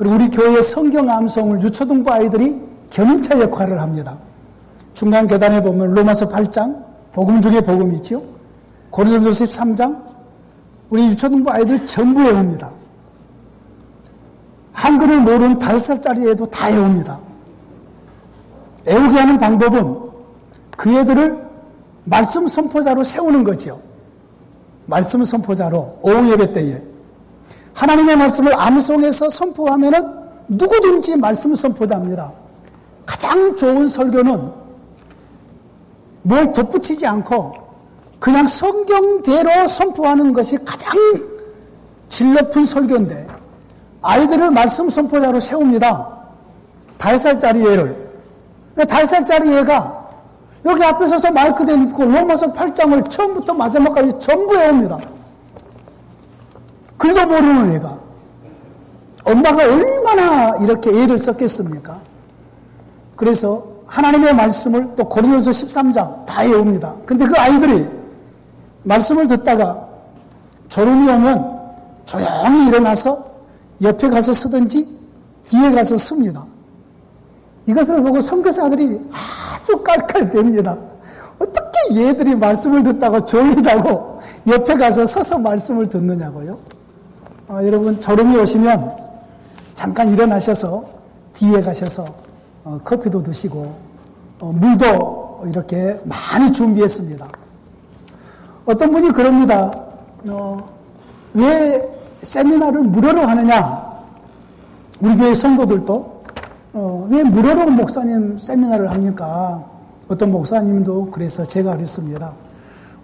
그리고 우리 교회의 성경 암송을 유초등부 아이들이 견인차 역할을 합니다. 중간 계단에 보면 로마서 8장, 복음 중에 복음이지요. 고린도서 13장, 우리 유초등부 아이들 전부 외웁니다. 한글을 모르는 5살짜리 애도 다 외웁니다. 외우게 하는 방법은 그 애들을 말씀 선포자로 세우는 거지요. 말씀 선포자로 오후 예배 때에 하나님의 말씀을 암송해서 선포하면은 누구든지 말씀 선포자입니다. 가장 좋은 설교는 뭘 덧붙이지 않고 그냥 성경대로 선포하는 것이 가장 질 높은 설교인데 아이들을 말씀 선포자로 세웁니다. 5살짜리 애를. 5살짜리 애가 여기 앞에 서서 마이크 대고 로마서 8장을 처음부터 마지막까지 전부 외웁니다. 글도 모르는 애가. 엄마가 얼마나 이렇게 애를 썼겠습니까? 그래서 하나님의 말씀을 또 고린도서 13장 다 외웁니다. 근데 그 아이들이 말씀을 듣다가 졸음이 오면 조용히 일어나서 옆에 가서 쓰든지 뒤에 가서 씁니다. 이것을 보고 선교사들이 아주 깔깔댑니다. 어떻게 얘들이 말씀을 듣다가 졸리다고 옆에 가서 서서 말씀을 듣느냐고요. 여러분 졸음이 오시면 잠깐 일어나셔서 뒤에 가셔서 커피도 드시고 물도 이렇게 많이 준비했습니다. 어떤 분이 그럽니다. 왜 세미나를 무료로 하느냐? 우리 교회 성도들도 왜 무료로 목사님 세미나를 합니까? 어떤 목사님도 그래서 제가 그랬습니다.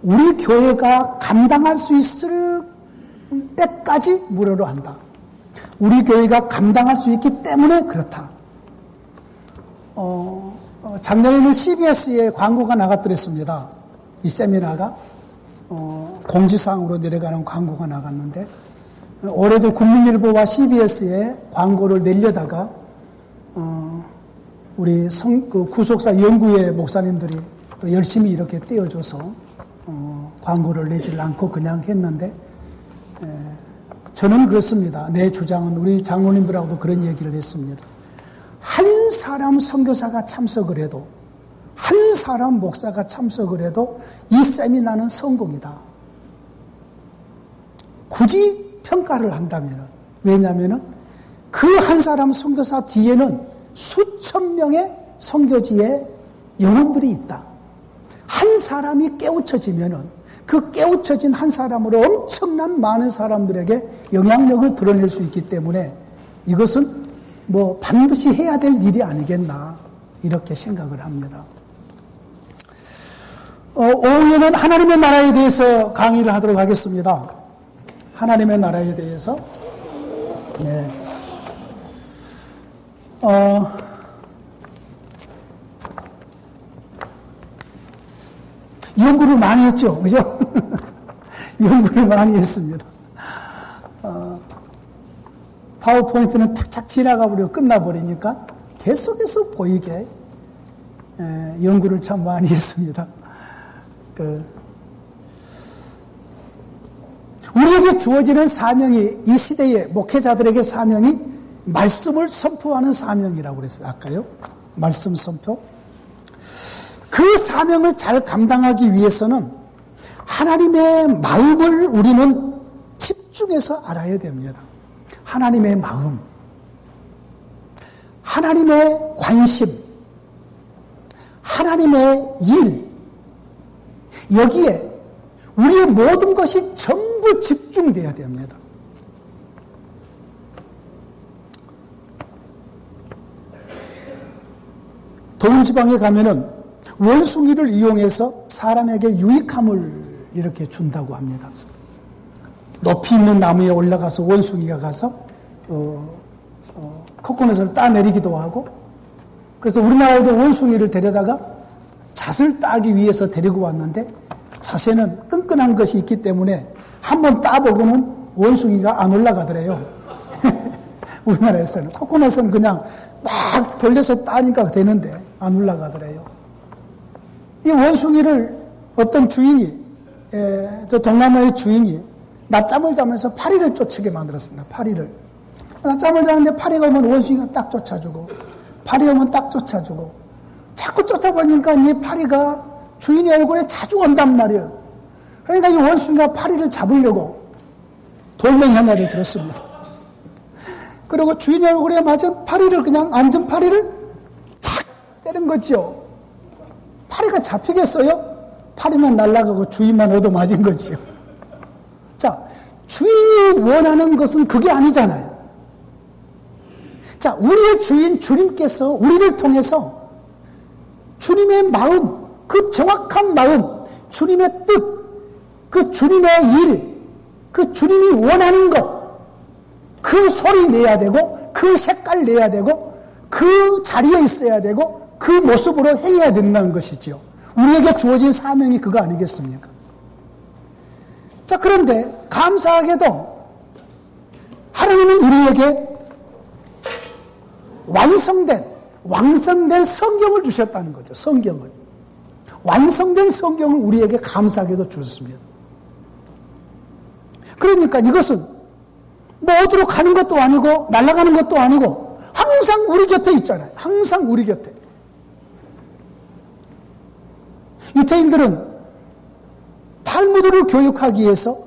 우리 교회가 감당할 수 있을 때까지 무료로 한다. 우리 교회가 감당할 수 있기 때문에 그렇다. 작년에는 CBS에 광고가 나갔더랬습니다. 이 세미나가 공지사항으로 내려가는 광고가 나갔는데 올해도 국민일보와 CBS에 광고를 내려다가 우리 구속사 연구회 목사님들이 또 열심히 이렇게 떼어줘서 광고를 내질 않고 그냥 했는데 저는 그렇습니다. 내 주장은 우리 장로님들하고도 그런 얘기를 했습니다. 한 사람 선교사가 참석을 해도 한 사람 목사가 참석을 해도 이 세미나는 성공이다. 굳이 평가를 한다면 왜냐하면 그 한 사람 선교사 뒤에는 수천 명의 선교지의 영혼들이 있다. 한 사람이 깨우쳐지면은 그 깨우쳐진 한 사람으로 엄청난 많은 사람들에게 영향력을 드러낼 수 있기 때문에 이것은 뭐 반드시 해야 될 일이 아니겠나 이렇게 생각을 합니다. 오후에는 하나님의 나라에 대해서 강의를 하도록 하겠습니다. 하나님의 나라에 대해서 연구를 많이 했죠, 그죠? 연구를 많이 했습니다. 파워포인트는 착착 지나가버리고 끝나버리니까 계속해서 보이게 연구를 참 많이 했습니다. 우리에게 주어지는 사명이 이 시대의 목회자들에게 사명이 말씀을 선포하는 사명이라고 그랬어요. 아까요. 말씀 선포. 그 사명을 잘 감당하기 위해서는 하나님의 마음을 우리는 집중해서 알아야 됩니다. 하나님의 마음, 하나님의 관심, 하나님의 일, 여기에 우리의 모든 것이 전부 집중돼야 됩니다. 더운 지방에 가면은 원숭이를 이용해서 사람에게 유익함을 이렇게 준다고 합니다. 높이 있는 나무에 올라가서 원숭이가 가서 코코넛을 따내리기도 하고, 그래서 우리나라에도 원숭이를 데려다가 잣을 따기 위해서 데리고 왔는데 잣에는 끈끈한 것이 있기 때문에 한번 따보고는 원숭이가 안 올라가더래요. 우리나라에서는 코코넛은 그냥 막 돌려서 따니까 되는데 안 올라가더래요. 이 원숭이를 어떤 주인이, 저 동남아의 주인이 낮잠을 자면서 파리를 쫓게 만들었습니다. 파리를. 낮잠을 자는데 파리가 오면 원숭이가 딱 쫓아주고, 파리 오면 딱 쫓아주고, 자꾸 쫓아보니까 이 파리가 주인의 얼굴에 자주 온단 말이에요. 그러니까 이 원숭이가 파리를 잡으려고 돌멩이 하나를 들었습니다. 그리고 주인의 얼굴에 맞은 파리를, 그냥 앉은 파리를 탁 때린 거지요. 파리가 잡히겠어요? 파리만 날아가고 주인만 얻어맞은 거지요. 자, 주인이 원하는 것은 그게 아니잖아요. 자, 우리의 주인 주님께서 우리를 통해서 주님의 마음, 그 정확한 마음, 주님의 뜻, 그 주님의 일, 그 주님이 원하는 것, 그 소리 내야 되고, 그 색깔 내야 되고, 그 자리에 있어야 되고, 그 모습으로 행해야 된다는 것이죠. 우리에게 주어진 사명이 그거 아니겠습니까? 자, 그런데 감사하게도 하나님은 우리에게 완성된 성경을 주셨다는 거죠. 성경을. 완성된 성경을 우리에게 감사하게도 주셨습니다. 그러니까 이것은 뭐 어디로 가는 것도 아니고 날아가는 것도 아니고 항상 우리 곁에 있잖아요. 항상 우리 곁에. 유대인들은 탈무드를 교육하기 위해서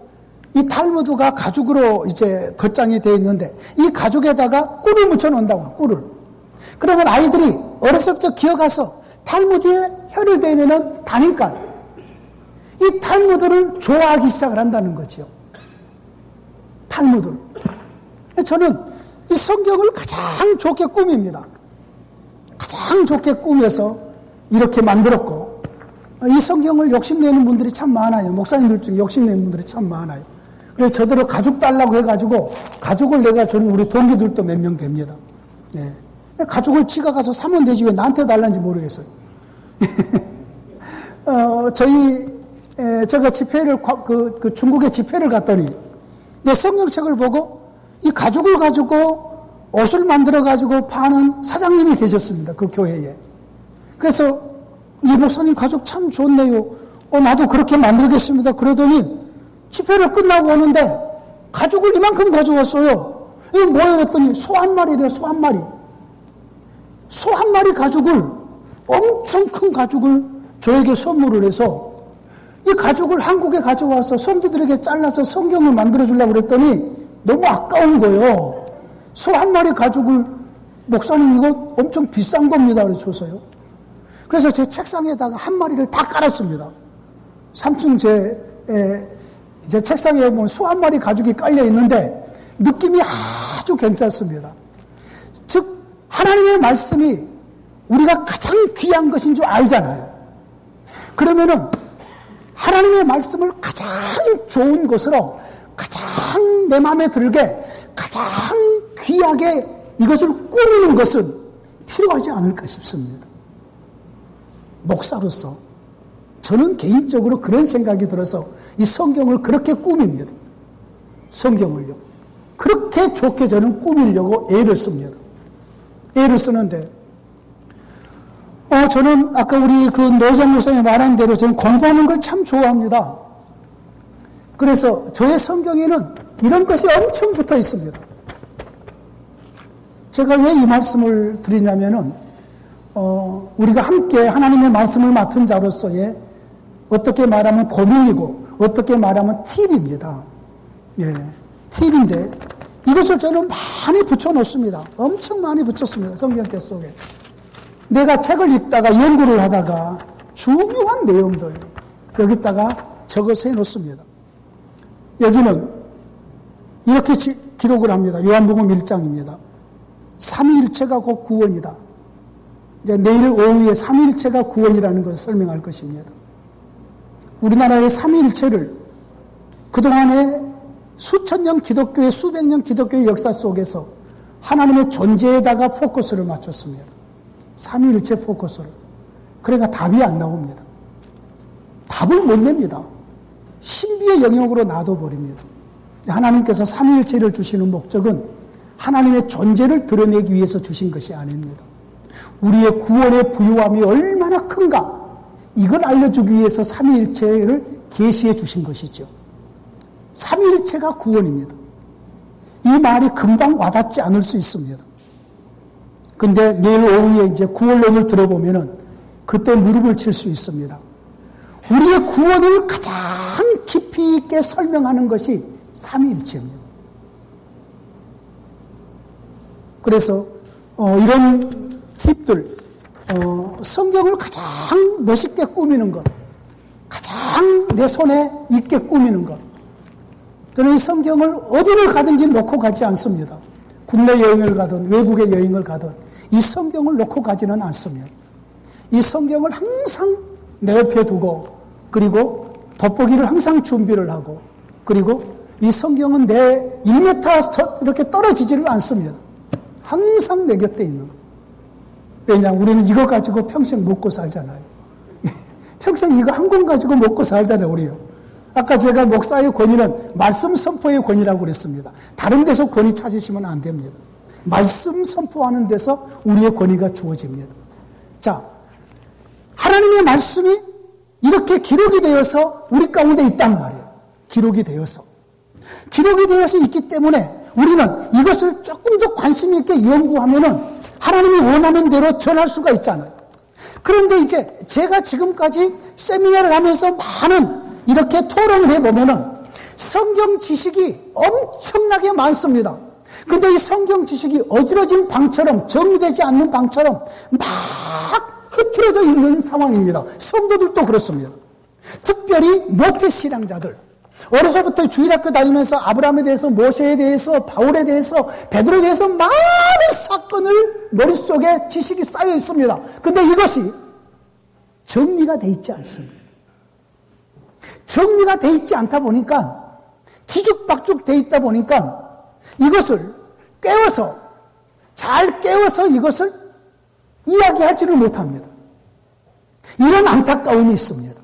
이 탈무드가 가죽으로 이제 겉장이 되어 있는데 이 가죽에다가 꿀을 묻혀 놓는다고, 꿀을. 그러면 아이들이 어렸을 때부터 기어가서 탈무드에 혀를 대면은 다니까 이 탈무드를 좋아하기 시작을 한다는 거죠. 탈무드를. 저는 이 성경을 가장 좋게 꾸밉니다. 가장 좋게 꾸며서 이렇게 만들었고, 이 성경을 욕심내는 분들이 참 많아요. 목사님들 중에 욕심내는 분들이 참 많아요. 그래서 저대로 가죽 달라고 해가지고 가죽을 내가 주는 우리 동기들도 몇 명 됩니다. 네. 가죽을 지가 가서 사면 되지 왜 나한테 달라는지 모르겠어요. 제가 집회를, 그 중국에 집회를 갔더니 내 성경책을 보고 이 가죽을 가지고 옷을 만들어가지고 파는 사장님이 계셨습니다. 그 교회에. 그래서 이 목사님 가죽 참 좋네요. 나도 그렇게 만들겠습니다. 그러더니 집회를 끝나고 오는데 가죽을 이만큼 가져왔어요. 이거 뭐예요? 그랬더니 소 한 마리래요. 소 한 마리. 소 한 마리 가죽을, 엄청 큰 가죽을 저에게 선물을 해서 이 가죽을 한국에 가져와서 성도들에게 잘라서 성경을 만들어주려고 그랬더니 너무 아까운 거예요. 소 한 마리 가죽을, 목사님 이거 엄청 비싼 겁니다. 그래서 줘서요. 그래서 제 책상에다가 한 마리를 다 깔았습니다. 3층 제 책상에 보면 소 한 마리 가죽이 깔려 있는데 느낌이 아주 괜찮습니다. 즉, 하나님의 말씀이 우리가 가장 귀한 것인 줄 알잖아요. 그러면은 하나님의 말씀을 가장 좋은 것으로, 가장 내 마음에 들게, 가장 귀하게 이것을 꾸미는 것은 필요하지 않을까 싶습니다. 목사로서 저는 개인적으로 그런 생각이 들어서 이 성경을 그렇게 꾸밉니다. 성경을요. 그렇게 좋게 저는 꾸미려고 애를 씁니다. 애를 쓰는데, 저는 아까 우리 그 노정 목사님이 말한 대로 저는 공부하는 걸 참 좋아합니다. 그래서 저의 성경에는 이런 것이 엄청 붙어 있습니다. 제가 왜 이 말씀을 드리냐면은, 우리가 함께 하나님의 말씀을 맡은 자로서의 어떻게 말하면 고민이고, 어떻게 말하면 팁입니다. 예, 팁인데, 이것을 저는 많이 붙여놓습니다. 엄청 많이 붙였습니다. 성경책 속에. 내가 책을 읽다가 연구를 하다가 중요한 내용들 여기다가 적어서 해놓습니다. 여기는 이렇게 기록을 합니다. 요한복음 1장입니다. 삼위일체가 곧 구원이다. 이제 내일 오후에 삼위일체가 구원이라는 것을 설명할 것입니다. 우리나라의 삼위일체를 그동안에 수천 년 기독교의, 수백 년 기독교의 역사 속에서 하나님의 존재에다가 포커스를 맞췄습니다. 삼위일체 포커스를. 그러니까 답이 안 나옵니다. 답을 못 냅니다. 신비의 영역으로 놔둬버립니다. 하나님께서 삼위일체를 주시는 목적은 하나님의 존재를 드러내기 위해서 주신 것이 아닙니다. 우리의 구원의 부유함이 얼마나 큰가, 이걸 알려주기 위해서 삼위일체를 계시해 주신 것이죠. 삼위일체가 구원입니다. 이 말이 금방 와닿지 않을 수 있습니다. 근데 내일 오후에 이제 구원론을 들어보면은 그때 무릎을 칠 수 있습니다. 우리의 구원을 가장 깊이 있게 설명하는 것이 삼위일체입니다. 그래서 이런 팁들, 성경을 가장 멋있게 꾸미는 것, 가장 내 손에 있게 꾸미는 것. 저는 이 성경을 어디를 가든지 놓고 가지 않습니다. 국내 여행을 가든 외국의 여행을 가든 이 성경을 놓고 가지는 않습니다. 이 성경을 항상 내 옆에 두고, 그리고 돋보기를 항상 준비를 하고, 그리고 이 성경은 내 1m 이렇게 떨어지지를 않습니다. 항상 내 곁에 있는 거. 왜냐하면 우리는 이거 가지고 평생 먹고 살잖아요. 평생 이거 한 권 가지고 먹고 살잖아요, 우리요. 아까 제가 목사의 권위는 말씀 선포의 권위라고 그랬습니다. 다른 데서 권위 찾으시면 안 됩니다. 말씀 선포하는 데서 우리의 권위가 주어집니다. 자, 하나님의 말씀이 이렇게 기록이 되어서 우리 가운데 있단 말이에요. 기록이 되어서 있기 때문에 우리는 이것을 조금 더 관심 있게 연구하면은 하나님이 원하는 대로 전할 수가 있잖아요. 그런데 이제 제가 지금까지 세미나를 하면서 많은 이렇게 토론을 해보면은 성경 지식이 엄청나게 많습니다. 근데 이 성경 지식이 어지러진 방처럼, 정리되지 않는 방처럼 막 흐트러져 있는 상황입니다. 성도들도 그렇습니다. 특별히 모태신앙자들. 어려서부터 주일학교 다니면서 아브라함에 대해서, 모세에 대해서, 바울에 대해서, 베드로에 대해서 많은 사건을 머릿속에 지식이 쌓여 있습니다. 근데 이것이 정리가 돼 있지 않습니다. 정리가 돼 있지 않다 보니까, 뒤죽박죽 돼 있다 보니까 이것을 잘 깨워서 이것을 이야기하지를 못합니다. 이런 안타까움이 있습니다.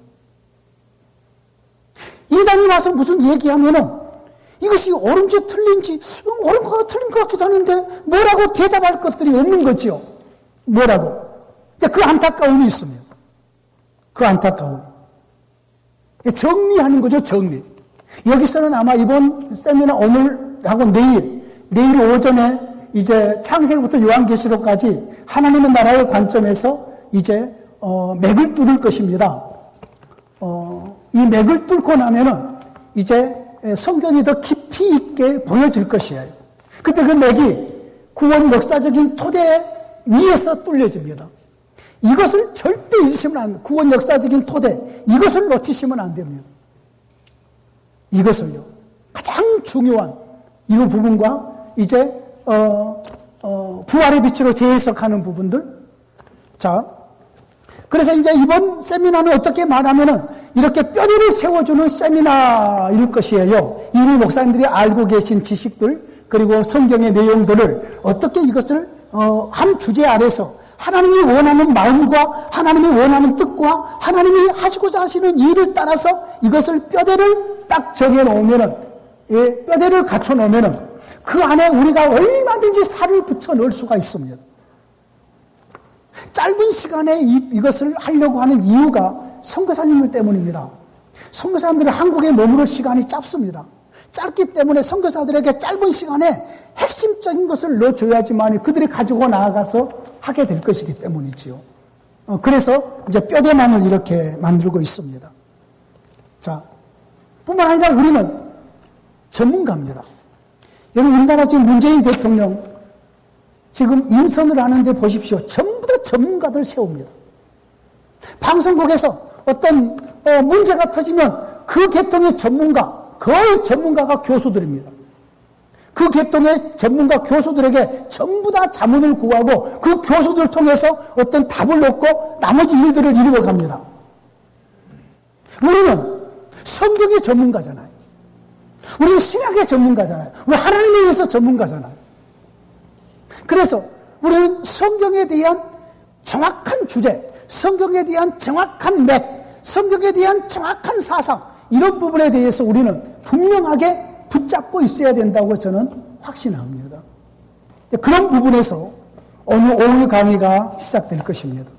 이단이 와서 무슨 얘기하면은 이것이 옳은지 틀린지, 옳은 것 같기도 하는데 뭐라고 대답할 것들이 없는 거지요. 뭐라고? 그 안타까움이 있습니다. 그 안타까움. 정리하는 거죠, 정리. 여기서는 아마 이번 세미나 오늘하고 내일 오전에 이제 창세기부터 요한계시록까지 하나님의 나라의 관점에서 이제 맥을 뚫을 것입니다. 이 맥을 뚫고 나면은 이제 성경이 더 깊이 있게 보여질 것이에요. 그때 그 맥이 구원 역사적인 토대 위에서 뚫려집니다. 이것을 절대 잊으시면 안 됩니다. 구원 역사적인 토대, 이것을 놓치시면 안 됩니다. 이것을요. 가장 중요한 이 부분과 이제 부활의 빛으로 재해석하는 부분들. 자, 그래서 이제 이번 세미나는 어떻게 말하면은 이렇게 뼈대를 세워주는 세미나일 것이에요. 이미 목사님들이 알고 계신 지식들, 그리고 성경의 내용들을 어떻게 이것을 한 주제 아래서 하나님이 원하는 마음과 하나님이 원하는 뜻과 하나님이 하시고자 하시는 일을 따라서 이것을 뼈대를 딱 정해놓으면은, 뼈대를 갖춰놓으면은 그 안에 우리가 얼마든지 살을 붙여 넣을 수가 있습니다. 짧은 시간에 이것을 하려고 하는 이유가 선교사님들 때문입니다. 선교사님들은 한국에 머무를 시간이 짧습니다. 짧기 때문에 선교사들에게 짧은 시간에 핵심적인 것을 넣어줘야지만 그들이 가지고 나아가서 하게 될 것이기 때문이지요. 그래서 이제 뼈대만을 이렇게 만들고 있습니다. 자, 뿐만 아니라 우리는 전문가입니다. 여러분, 우리나라 지금 문재인 대통령 지금 인선을 하는데 보십시오. 전부 다 전문가들 세웁니다. 방송국에서 어떤 문제가 터지면 그 계통의 전문가, 거의 전문가가 교수들입니다. 그 계통의 전문가 교수들에게 전부 다 자문을 구하고 그 교수들을 통해서 어떤 답을 얻고 나머지 일들을 이루어 갑니다. 우리는 성경의 전문가잖아요. 우리는 신학의 전문가잖아요. 우리 하나님에 의해서 전문가잖아요. 그래서 우리는 성경에 대한 정확한 주제, 성경에 대한 정확한 맥, 성경에 대한 정확한 사상, 이런 부분에 대해서 우리는 분명하게 붙잡고 있어야 된다고 저는 확신합니다. 그런 부분에서 오늘 오후 강의가 시작될 것입니다.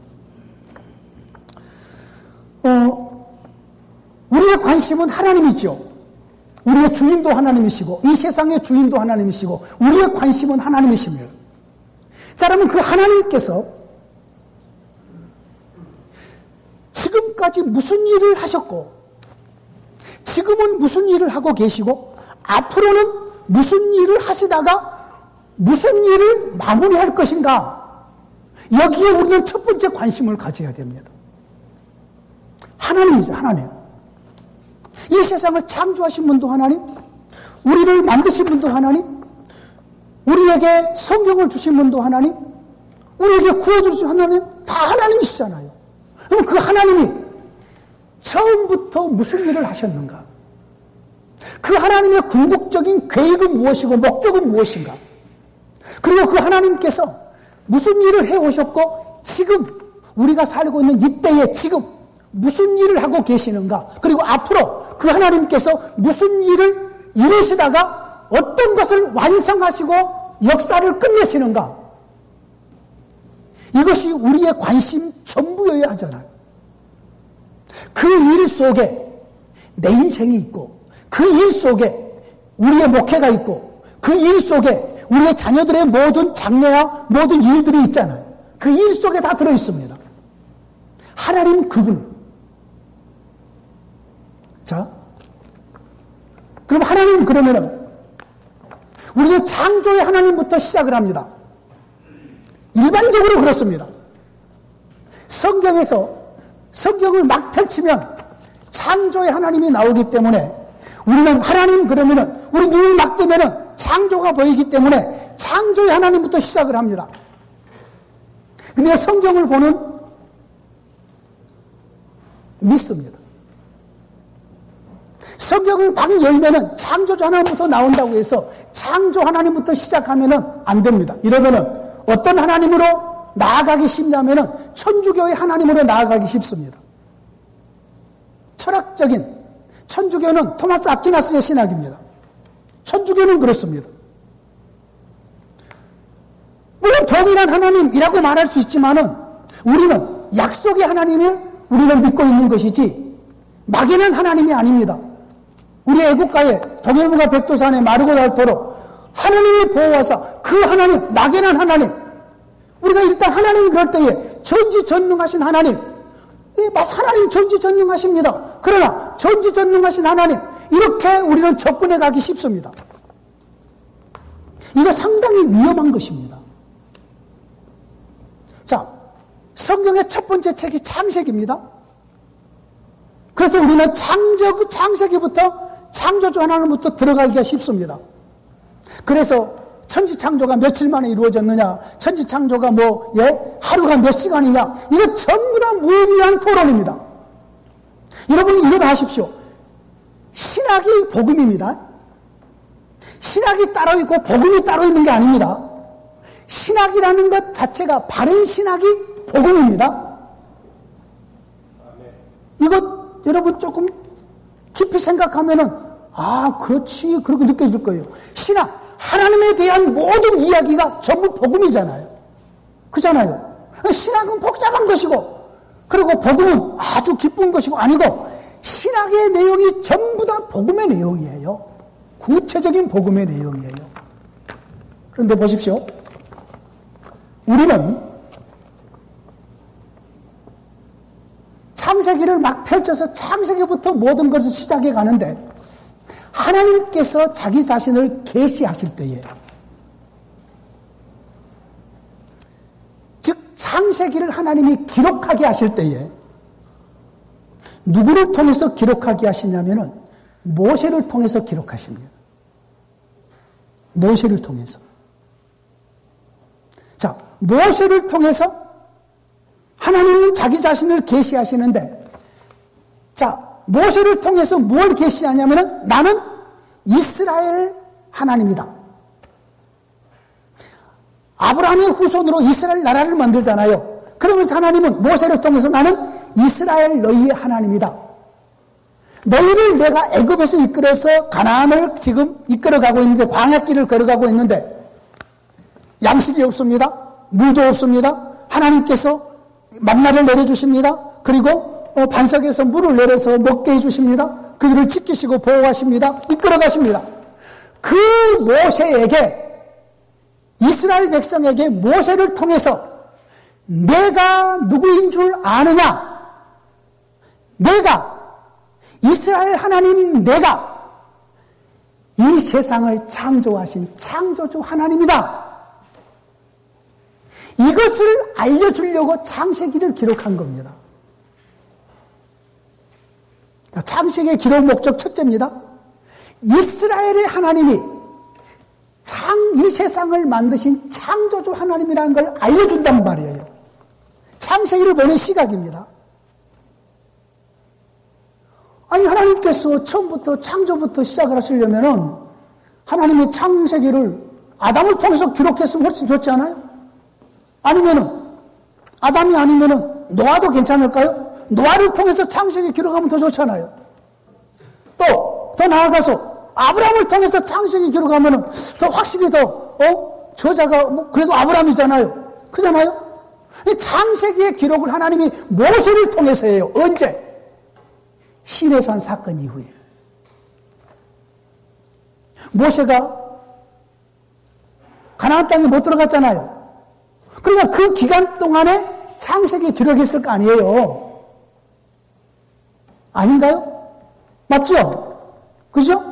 우리의 관심은 하나님이죠. 우리의 주인도 하나님이시고 이 세상의 주인도 하나님이시고 우리의 관심은 하나님이십니다. 자, 여러분, 그 하나님께서 지금까지 무슨 일을 하셨고 지금은 무슨 일을 하고 계시고 앞으로는 무슨 일을 하시다가 무슨 일을 마무리할 것인가, 여기에 우리는 첫 번째 관심을 가져야 됩니다. 하나님이죠. 하나님. 이 세상을 창조하신 분도 하나님, 우리를 만드신 분도 하나님, 우리에게 성경을 주신 분도 하나님, 우리에게 구원주신 하나님, 다 하나님이시잖아요. 그럼 그 하나님이 처음부터 무슨 일을 하셨는가? 그 하나님의 궁극적인 계획은 무엇이고 목적은 무엇인가? 그리고 그 하나님께서 무슨 일을 해오셨고 지금 우리가 살고 있는 이때에 지금 무슨 일을 하고 계시는가? 그리고 앞으로 그 하나님께서 무슨 일을 이루시다가 어떤 것을 완성하시고 역사를 끝내시는가? 이것이 우리의 관심 전부여야 하잖아요. 그 일 속에 내 인생이 있고 그 일 속에 우리의 목회가 있고 그 일 속에 우리의 자녀들의 모든 장래와 모든 일들이 있잖아요. 그 일 속에 다 들어있습니다. 하나님 그분. 자, 그럼 하나님 그러면은 우리는 창조의 하나님부터 시작을 합니다. 일반적으로 그렇습니다. 성경을 막 펼치면 창조의 하나님이 나오기 때문에 우리는 하나님 그러면은 우리 눈을 막 뜨면은 창조가 보이기 때문에 창조의 하나님부터 시작을 합니다. 근데 성경을 보는 믿습니다. 성경을 막 열면은 창조주 하나님부터 나온다고 해서 창조 하나님부터 시작하면은 안 됩니다. 이러면은 어떤 하나님으로 나아가기 쉽냐면은 천주교의 하나님으로 나아가기 쉽습니다. 철학적인 천주교는 토마스 아퀴나스의 신학입니다. 천주교는 그렇습니다. 물론 동일한 하나님이라고 말할 수 있지만은 우리는 약속의 하나님을 우리는 믿고 있는 것이지 막연한 하나님이 아닙니다. 우리 애국가에 동해문과 백두산에 마르고 닳도록 하나님을 보호하사 그 하나님, 막연한 하나님, 우리가 일단 하나님 그럴 때에 전지전능하신 하나님, 하나님 전지전능하십니다. 그러나 전지전능하신 하나님, 이렇게 우리는 접근해 가기 쉽습니다. 이거 상당히 위험한 것입니다. 자, 성경의 첫 번째 책이 창세기입니다. 그래서 우리는 창세기부터 창조주 하나님부터 들어가기가 쉽습니다. 그래서 천지창조가 며칠 만에 이루어졌느냐, 천지창조가 하루가 몇 시간이냐, 이거 전부 다 무의미한 토론입니다. 여러분 이해를 하십시오. 신학이 복음입니다. 신학이 따로 있고 복음이 따로 있는 게 아닙니다. 신학이라는 것 자체가, 바른 신학이 복음입니다. 이것 여러분 조금 깊이 생각하면은 그렇지, 그렇게 느껴질 거예요. 신학, 하나님에 대한 모든 이야기가 전부 복음이잖아요. 그잖아요. 신학은 복잡한 것이고, 그리고 복음은 아주 기쁜 것이고 아니고, 신학의 내용이 전부 다 복음의 내용이에요. 구체적인 복음의 내용이에요. 그런데 보십시오. 우리는 창세기를 막 펼쳐서 창세기부터 모든 것을 시작해 가는데, 하나님께서 자기 자신을 계시하실 때에, 즉 창세기를 하나님이 기록하게 하실 때에 누구를 통해서 기록하게 하시냐면은 모세를 통해서 기록하십니다. 모세를 통해서. 자, 모세를 통해서 하나님은 자기 자신을 계시하시는데, 자, 모세를 통해서 뭘 계시하냐면은 나는 이스라엘 하나님이다. 아브라함의 후손으로 이스라엘 나라를 만들잖아요. 그러면서 하나님은 모세를 통해서 나는 이스라엘 너희의 하나님이다. 너희를 내가 애굽에서 이끌어서 가나안을 지금 이끌어가고 있는데, 광야길을 걸어가고 있는데 양식이 없습니다. 물도 없습니다. 하나님께서 만나를 내려주십니다. 그리고 반석에서 물을 내려서 먹게 해주십니다. 그들을 지키시고 보호하십니다. 이끌어가십니다. 그 모세에게, 이스라엘 백성에게 모세를 통해서 내가 누구인 줄 아느냐? 내가, 이스라엘 하나님 내가 이 세상을 창조하신 창조주 하나님이다. 이것을 알려주려고 창세기를 기록한 겁니다. 창세기의 기록 목적 첫째입니다. 이스라엘의 하나님이 이 세상을 만드신 창조주 하나님이라는 걸 알려준단 말이에요. 창세기를 보는 시각입니다. 아니, 하나님께서 처음부터 창조부터 시작을 하시려면은 하나님이 창세기를 아담을 통해서 기록했으면 훨씬 좋지 않아요? 아니면은 아담이 아니면은 노아도 괜찮을까요? 노아를 통해서 창세기 기록하면 더 좋잖아요. 또 더 나아가서 아브라함을 통해서 창세기 기록하면은 더 확실히 저자가 그래도 아브라함이잖아요. 그잖아요? 창세기의 기록을 하나님이 모세를 통해서 해요. 언제? 시내산 사건 이후에. 모세가 가나안 땅에 못 들어갔잖아요. 그러니까 그 기간 동안에 창세기 기록했을 거 아니에요. 아닌가요? 맞죠? 그죠?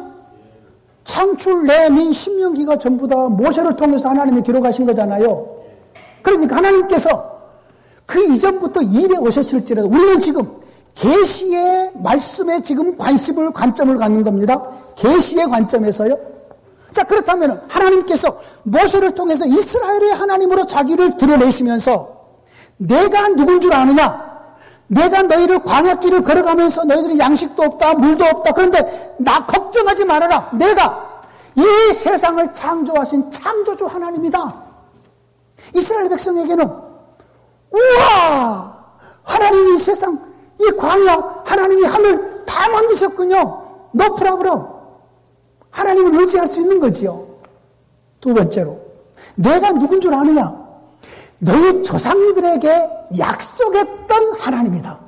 창출, 내민, 신명기가 전부 다 모세를 통해서 하나님이 기록하신 거잖아요. 그러니까 하나님께서 그 이전부터 일해 오셨을지라도 우리는 지금 계시의 말씀에 지금 관점을 갖는 겁니다. 계시의 관점에서요. 자, 그렇다면 하나님께서 모세를 통해서 이스라엘의 하나님으로 자기를 드러내시면서 내가 누군 줄 아느냐? 내가 너희를 광야길을 걸어가면서 너희들이 양식도 없다, 물도 없다. 그런데 나 걱정하지 말아라. 내가 이 세상을 창조하신 창조주 하나님이다. 이스라엘 백성에게는 우와! 하나님이 이 세상, 이 광야, 하나님이 하늘 다 만드셨군요. No problem. 하나님을 의지할 수 있는 거지요. 두 번째로, 내가 누군 줄 아느냐? 너희 조상들에게 약속했던 하나님이다.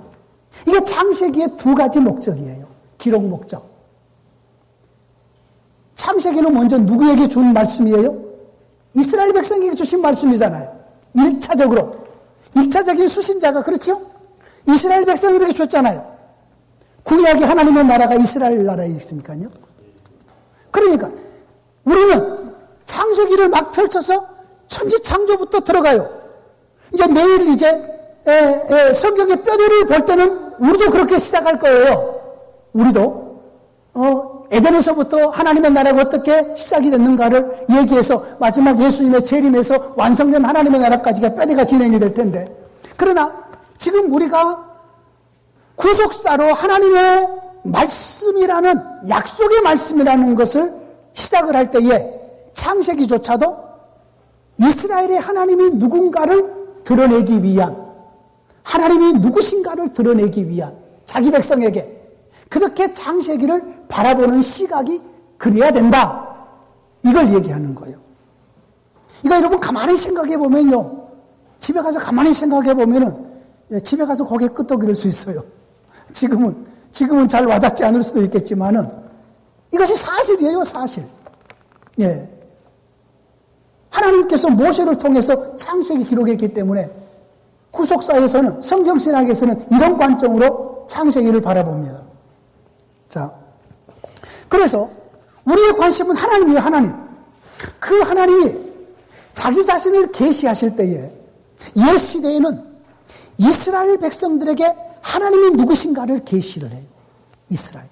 이게 창세기의 두 가지 목적이에요. 기록 목적. 창세기는 먼저 누구에게 준 말씀이에요? 이스라엘 백성에게 주신 말씀이잖아요. 1차적인 수신자가, 그렇죠? 이스라엘 백성에게 줬잖아요. 구약의 하나님의 나라가 이스라엘 나라에 있으니까요. 그러니까 우리는 창세기를 막 펼쳐서 천지 창조부터 들어가요. 이제 내일 성경의 뼈대를 볼 때는 우리도 그렇게 시작할 거예요. 우리도 에덴에서부터 하나님의 나라가 어떻게 시작이 됐는가를 얘기해서 마지막 예수님의 재림에서 완성된 하나님의 나라까지가 뼈대가 진행이 될 텐데, 그러나 지금 우리가 구속사로 하나님의 말씀이라는, 약속의 말씀이라는 것을 시작을 할 때에 창세기조차도 이스라엘의 하나님이 누군가를 드러내기 위한, 하나님이 누구신가를 드러내기 위한 자기 백성에게 그렇게 창세기를 바라보는 시각이 그래야 된다. 이걸 얘기하는 거예요. 이거 여러분 가만히 생각해 보면요. 집에 가서 가만히 생각해 보면은 집에 가서 고개 끄덕일 수 있어요. 지금은 잘 와닿지 않을 수도 있겠지만은 이것이 사실이에요, 사실. 예. 하나님께서 모세를 통해서 창세기 기록했기 때문에 구속사에서는, 성경신학에서는 이런 관점으로 창세기를 바라봅니다. 자, 그래서 우리의 관심은 하나님이에요, 하나님. 그 하나님이 자기 자신을 계시하실 때에 옛 시대에는 이스라엘 백성들에게 하나님이 누구신가를 계시를 해요. 이스라엘.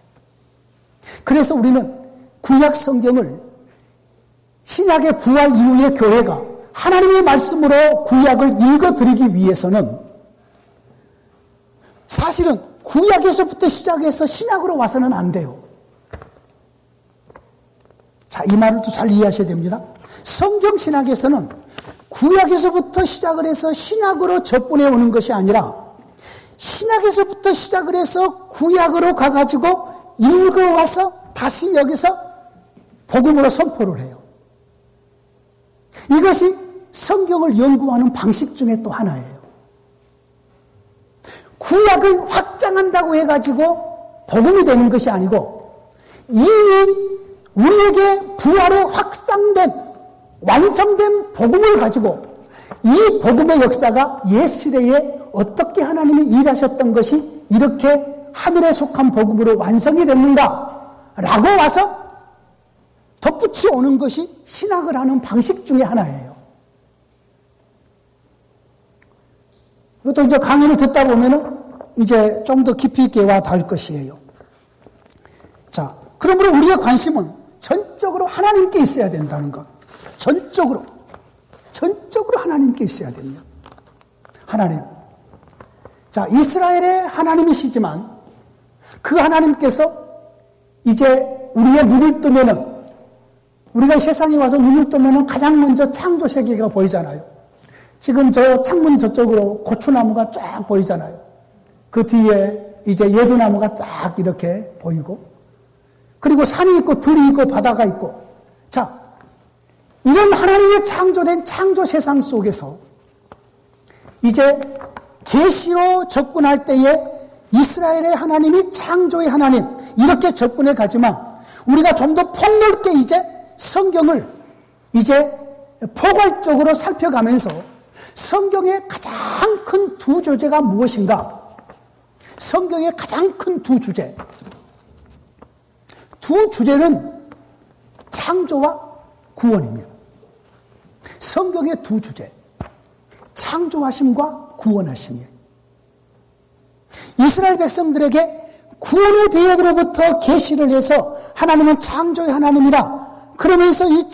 그래서 우리는 구약 성경을 신약의 부활 이후의 교회가 하나님의 말씀으로 구약을 읽어드리기 위해서는 사실은 구약에서부터 시작해서 신약으로 와서는 안 돼요. 자, 이 말을 또 잘 이해하셔야 됩니다. 성경 신학에서는 구약에서부터 시작을 해서 신약으로 접근해 오는 것이 아니라 신약에서부터 시작을 해서 구약으로 가가지고 읽어와서 다시 여기서 복음으로 선포를 해요. 이것이 성경을 연구하는 방식 중에 또 하나예요. 구약을 확장한다고 해가지고 복음이 되는 것이 아니고 이미 우리에게 부활에 확상된 완성된 복음을 가지고 이 복음의 역사가 옛 시대에 어떻게 하나님이 일하셨던 것이 이렇게 하늘에 속한 복음으로 완성이 됐는가라고 와서 덧붙여 오는 것이 신학을 하는 방식 중에 하나예요. 이것도 이제 강의를 듣다 보면은 이제 좀 더 깊이 있게 와 닿을 것이에요. 자, 그러므로 우리의 관심은 전적으로 하나님께 있어야 된다는 것. 전적으로 하나님께 있어야 됩니다. 하나님. 자, 이스라엘의 하나님이시지만 그 하나님께서 이제 우리의 눈을 뜨면은, 우리가 세상에 와서 눈을 뜨면은 가장 먼저 창조 세계가 보이잖아요. 지금 저 창문 저쪽으로 고추나무가 쫙 보이잖아요. 그 뒤에 이제 예주나무가 쫙 이렇게 보이고, 그리고 산이 있고 들이 있고 바다가 있고, 자, 이런 하나님의 창조된 창조 세상 속에서 이제 계시로 접근할 때에 이스라엘의 하나님이 창조의 하나님 이렇게 접근해 가지만 우리가 좀 더 폭넓게 이제 성경을 이제 포괄적으로 살펴가면서 성경의 가장 큰 두 주제가 무엇인가? 성경의 가장 큰 두 주제. 두 주제는 창조와 구원입니다. 성경의 두 주제. 창조하심과 구원하심이에요. 이스라엘 백성들에게 구원의 대역으로부터 계시를 해서 하나님은 창조의 하나님이라 그러면서 이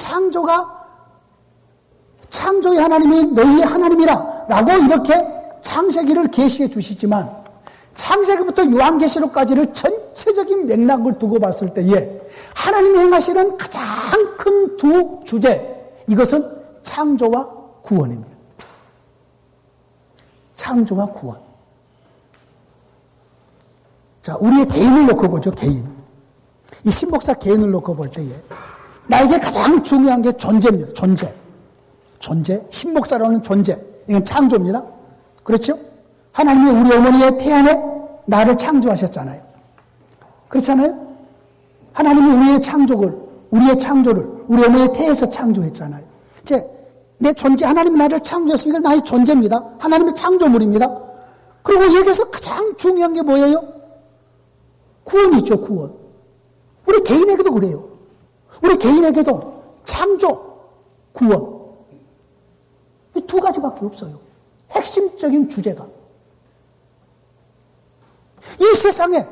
창조의 하나님이 너희의 하나님이라 라고 이렇게 창세기를 계시해 주시지만 창세기부터 요한계시록까지를 전체적인 맥락을 두고 봤을 때에 하나님이 행하시는 가장 큰 두 주제, 이것은 창조와 구원입니다. 창조와 구원. 자, 우리의 개인을 놓고 보죠, 개인. 이 신목사 개인을 놓고 볼 때에 나에게 가장 중요한 게 존재입니다. 존재. 신목사라는 존재. 이건 창조입니다. 그렇죠? 하나님이 우리 어머니의 태 안에 나를 창조하셨잖아요. 그렇잖아요? 하나님이 우리의 창조를 우리 어머니의 태에서 창조했잖아요. 이제 내 존재, 하나님이 나를 창조했으니까 나의 존재입니다. 하나님의 창조물입니다. 그리고 여기서 가장 중요한 게 뭐예요? 구원이죠, 구원. 우리 개인에게도 그래요. 우리 개인에게도 창조, 구원. 이 두 가지밖에 없어요. 핵심적인 주제가. 이 세상에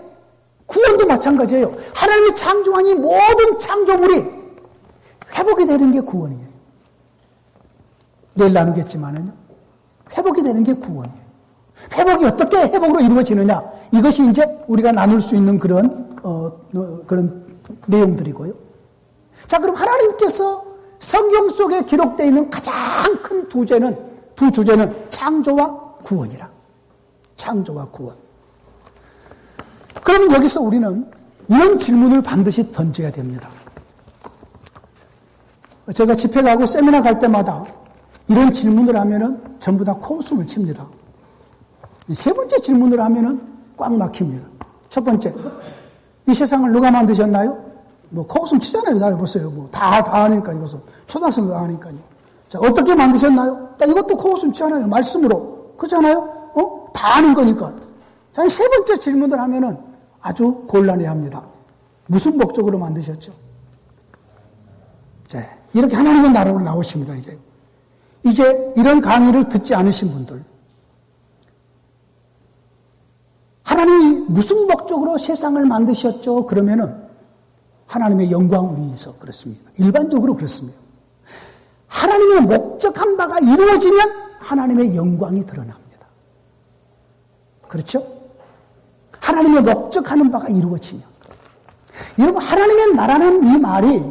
구원도 마찬가지예요. 하나님이 창조한 이 모든 창조물이 회복이 되는 게 구원이에요. 내일 나누겠지만은요. 회복이 되는 게 구원이에요. 회복이 어떻게 회복으로 이루어지느냐. 이것이 이제 우리가 나눌 수 있는 그런 내용들이고요. 자, 그럼 하나님께서 성경 속에 기록되어 있는 가장 큰 두 주제는 창조와 구원이라. 창조와 구원. 그럼 여기서 우리는 이런 질문을 반드시 던져야 됩니다. 제가 집회 가고 세미나 갈 때마다 이런 질문을 하면은 전부 다 코웃음을 칩니다. 세 번째 질문을 하면은 꽉 막힙니다. 첫 번째, 이 세상을 누가 만드셨나요? 뭐 코웃음 치잖아요. 다 해보세요. 뭐 다 하니까 이것은 초등학생도 하니까요. 자, 어떻게 만드셨나요? 이것도 코웃음 치잖아요. 말씀으로. 그렇잖아요? 다 아는 거니까. 자, 세 번째 질문을 하면은 아주 곤란해합니다. 무슨 목적으로 만드셨죠? 자, 이렇게 하나님의 나라로 나오십니다. 이제 이런 강의를 듣지 않으신 분들, 하나님이 무슨 목적으로 세상을 만드셨죠? 그러면은 하나님의 영광을 위해서 그렇습니다. 일반적으로 그렇습니다. 하나님의 목적한 바가 이루어지면 하나님의 영광이 드러납니다. 그렇죠? 하나님의 목적하는 바가 이루어지면. 여러분, 하나님의 나라는 이 말이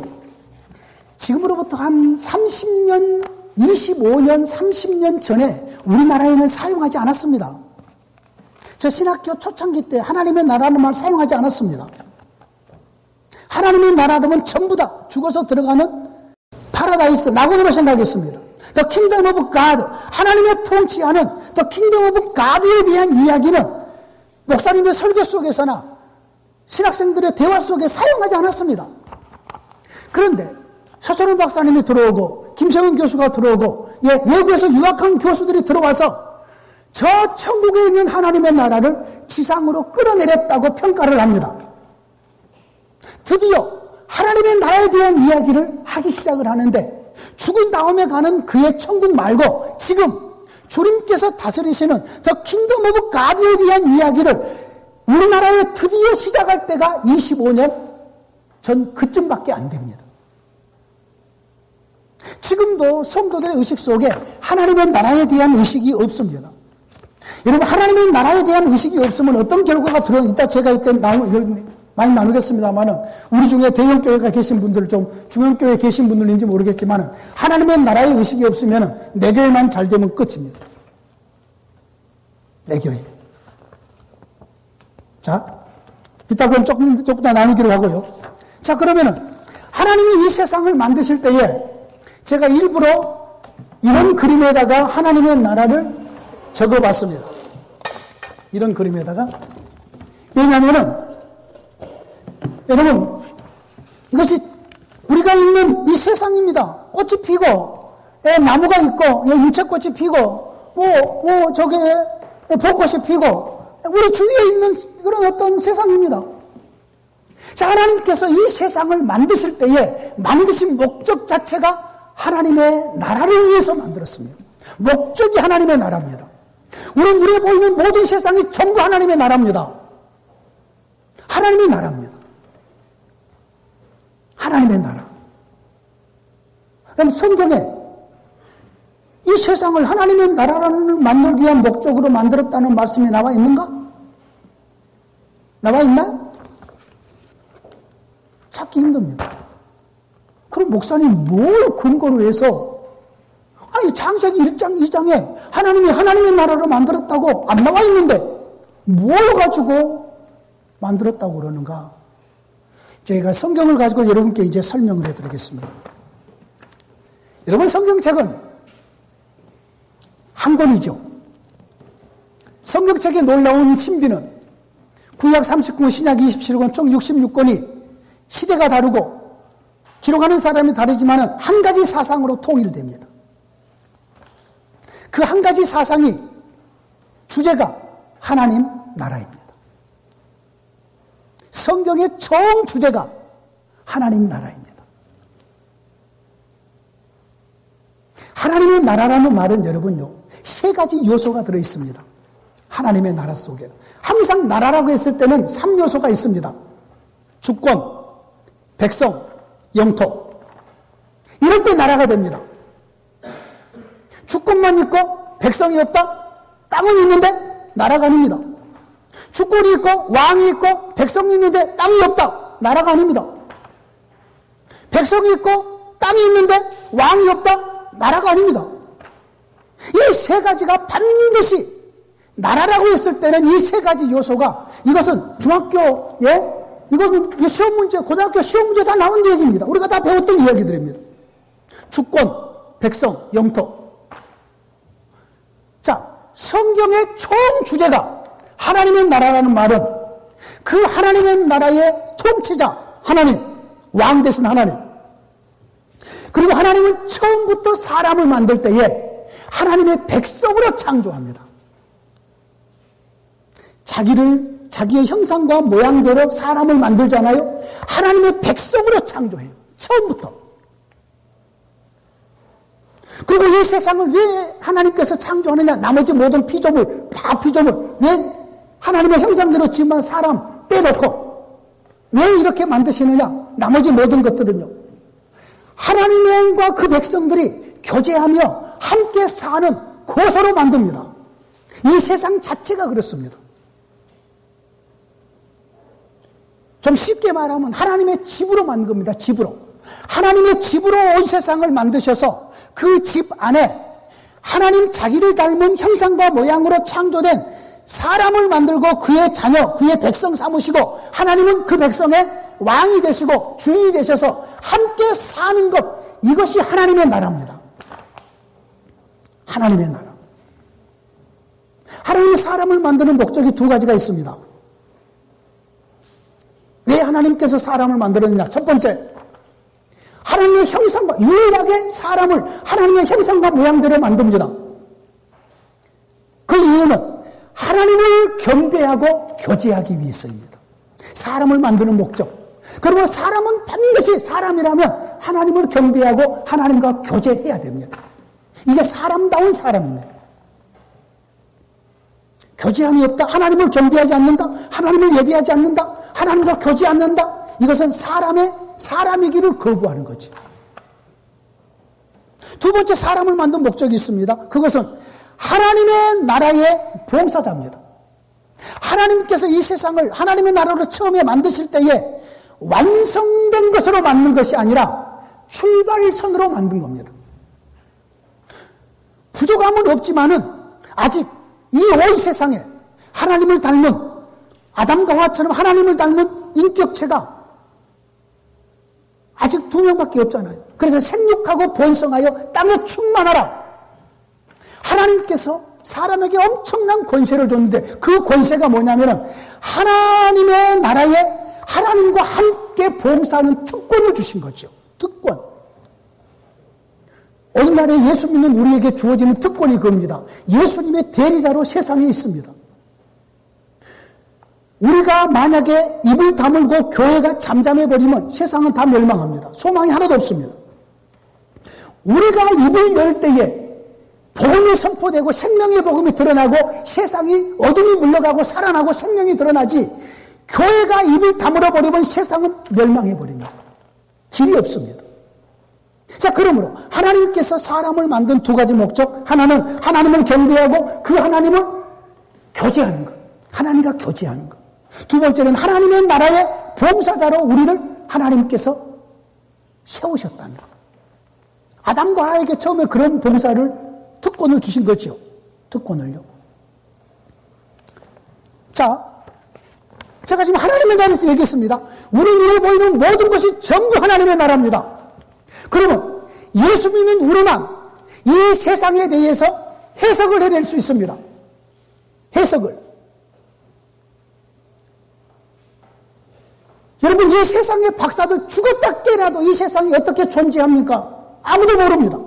지금으로부터 한 30년, 25년, 30년 전에 우리나라에는 사용하지 않았습니다. 저 신학교 초창기 때 하나님의 나라는 말 사용하지 않았습니다. 하나님의 나라라면 전부 다 죽어서 들어가는 파라다이스, 낙원으로 생각했습니다. The Kingdom of God, 하나님의 통치하는 The Kingdom of God에 대한 이야기는 목사님의 설교 속에서나 신학생들의 대화 속에 사용하지 않았습니다. 그런데 서천훈 박사님이 들어오고 김성은 교수가 들어오고 외국에서 유학한 교수들이 들어와서 저 천국에 있는 하나님의 나라를 지상으로 끌어내렸다고 평가를 합니다. 드디어 하나님의 나라에 대한 이야기를 하기 시작을 하는데 죽은 다음에 가는 그의 천국 말고 지금 주님께서 다스리시는 더 킹덤 오브 가드에 대한 이야기를 우리나라에 드디어 시작할 때가 25년 전 그쯤밖에 안 됩니다. 지금도 성도들의 의식 속에 하나님의 나라에 대한 의식이 없습니다. 여러분, 하나님의 나라에 대한 의식이 없으면 어떤 결과가 이따 제가 이때 많이 나누겠습니다만은 우리 중에 대형교회가 계신 분들 좀 중형교회에 계신 분들인지 모르겠지만은 하나님의 나라의 의식이 없으면은 내 교회만 잘 되면 끝입니다. 내 교회. 자, 이따 그럼 조금 더 나누기로 하고요. 자, 그러면은 하나님이 이 세상을 만드실 때에 제가 일부러 이런 그림에다가 하나님의 나라를 적어봤습니다. 이런 그림에다가. 왜냐하면은 여러분, 이것이 우리가 있는 이 세상입니다. 꽃이 피고, 나무가 있고, 유채꽃이 피고, 저게 벚꽃이 피고, 우리 주위에 있는 그런 어떤 세상입니다. 자, 하나님께서 이 세상을 만드실 때에 만드신 목적 자체가 하나님의 나라를 위해서 만들었습니다. 목적이 하나님의 나라입니다. 우리 눈에 보이는 모든 세상이 전부 하나님의 나라입니다. 하나님의 나라입니다. 하나님의 나라. 그럼 성경에 이 세상을 하나님의 나라를 만들기 위한 목적으로 만들었다는 말씀이 나와 있는가? 나와 있나요? 찾기 힘듭니다. 그럼 목사님 뭘 근거로 해서 창세기 1장 2장에 하나님이 하나님의 나라를 만들었다고 안 나와 있는데 뭘 가지고 만들었다고 그러는가? 제가 성경을 가지고 여러분께 이제 설명을 해드리겠습니다. 여러분, 성경책은 한 권이죠. 성경책의 놀라운 신비는 구약 39권, 신약 27권, 총 66권이 시대가 다르고 기록하는 사람이 다르지만 한 가지 사상으로 통일됩니다. 그 한 가지 사상이 주제가 하나님 나라입니다. 성경의 총 주제가 하나님 나라입니다. 하나님의 나라라는 말은 여러분요, 세 가지 요소가 들어있습니다. 하나님의 나라 속에. 항상 나라라고 했을 때는 3요소가 있습니다. 주권, 백성, 영토. 이럴 때 나라가 됩니다. 주권만 있고 백성이 없다? 땅은 있는데 나라가 아닙니다. 주권이 있고 왕이 있고 백성이 있는데 땅이 없다? 나라가 아닙니다. 백성이 있고 땅이 있는데 왕이 없다? 나라가 아닙니다. 이 세 가지가 반드시 나라라고 했을 때는 이 세 가지 요소가, 이것은 중학교에 이거는 시험 문제, 고등학교 시험 문제 다 나온 얘기입니다. 우리가 다 배웠던 이야기들입니다. 주권, 백성, 영토. 자, 성경의 총 주제가 하나님의 나라라는 말은 그 하나님의 나라의 통치자 하나님, 왕 대신 하나님. 그리고 하나님은 처음부터 사람을 만들 때에 하나님의 백성으로 창조합니다. 자기의 형상과 모양대로 사람을 만들잖아요. 하나님의 백성으로 창조해요. 처음부터. 그리고 이 세상을 왜 하나님께서 창조하느냐? 나머지 모든 피조물, 다 피조물. 왜 하나님의 형상대로 지은 사람 빼놓고 왜 이렇게 만드시느냐? 나머지 모든 것들은요, 하나님과 그 백성들이 교제하며 함께 사는 고소로 만듭니다. 이 세상 자체가 그렇습니다. 좀 쉽게 말하면 하나님의 집으로 만든 겁니다. 집으로. 하나님의 집으로 온 세상을 만드셔서 그 집 안에 하나님 자기를 닮은 형상과 모양으로 창조된 사람을 만들고 그의 자녀, 그의 백성 삼으시고 하나님은 그 백성의 왕이 되시고 주인이 되셔서 함께 사는 것, 이것이 하나님의 나라입니다. 하나님의 나라. 하나님이 사람을 만드는 목적이 두 가지가 있습니다. 하나님께서 사람을 만들었느냐? 첫 번째, 하나님의 형상과, 유일하게 사람을 하나님의 형상과 모양대로 만듭니다. 그 이유는 하나님을 경배하고 교제하기 위해서입니다. 사람을 만드는 목적. 그리고 사람은 반드시 사람이라면 하나님을 경배하고 하나님과 교제해야 됩니다. 이게 사람다운 사람입니다. 교제함이 없다. 하나님을 경배하지 않는다. 하나님을 예배하지 않는다. 하나님과 교제하지 않는다. 이것은 사람이기를 거부하는 거지. 두 번째, 사람을 만든 목적이 있습니다. 그것은 하나님의 나라의 봉사자입니다. 하나님께서 이 세상을 하나님의 나라로 처음에 만드실 때에 완성된 것으로 만든 것이 아니라 출발선으로 만든 겁니다. 부족함은 없지만은 아직 이 온 세상에 하나님을 닮은, 아담과 하와처럼 하나님을 닮은 인격체가 아직 2명밖에 없잖아요. 그래서 생육하고 번성하여 땅에 충만하라. 하나님께서 사람에게 엄청난 권세를 줬는데, 그 권세가 뭐냐면은 하나님의 나라에 하나님과 함께 봉사하는 특권을 주신 거죠. 특권. 오늘날에 예수 믿는 우리에게 주어지는 특권이 그겁니다. 예수님의 대리자로 세상에 있습니다. 우리가 만약에 입을 다물고 교회가 잠잠해버리면 세상은 다 멸망합니다. 소망이 하나도 없습니다. 우리가 입을 열 때에 복음이 선포되고 생명의 복음이 드러나고 세상이 어둠이 물러가고 살아나고 생명이 드러나지, 교회가 입을 다물어 버리면 세상은 멸망해버립니다. 길이 없습니다. 자, 그러므로 하나님께서 사람을 만든 두 가지 목적, 하나는 하나님을 경배하고 그 하나님을 교제하는 것, 하나님과 교제하는 것. 두 번째는 하나님의 나라의 봉사자로 우리를 하나님께서 세우셨다는 것. 아담과 하와에게 처음에 그런 봉사를, 특권을 주신 거죠. 특권을요. 자, 제가 지금 하나님의 나라에서 얘기했습니다. 우리 눈에 보이는 모든 것이 전부 하나님의 나라입니다. 그러면 예수 믿는 우리만 이 세상에 대해서 해석을 해낼 수 있습니다. 해석을. 여러분, 이 세상의 박사들 죽었다 깨나도 이 세상이 어떻게 존재합니까? 아무도 모릅니다.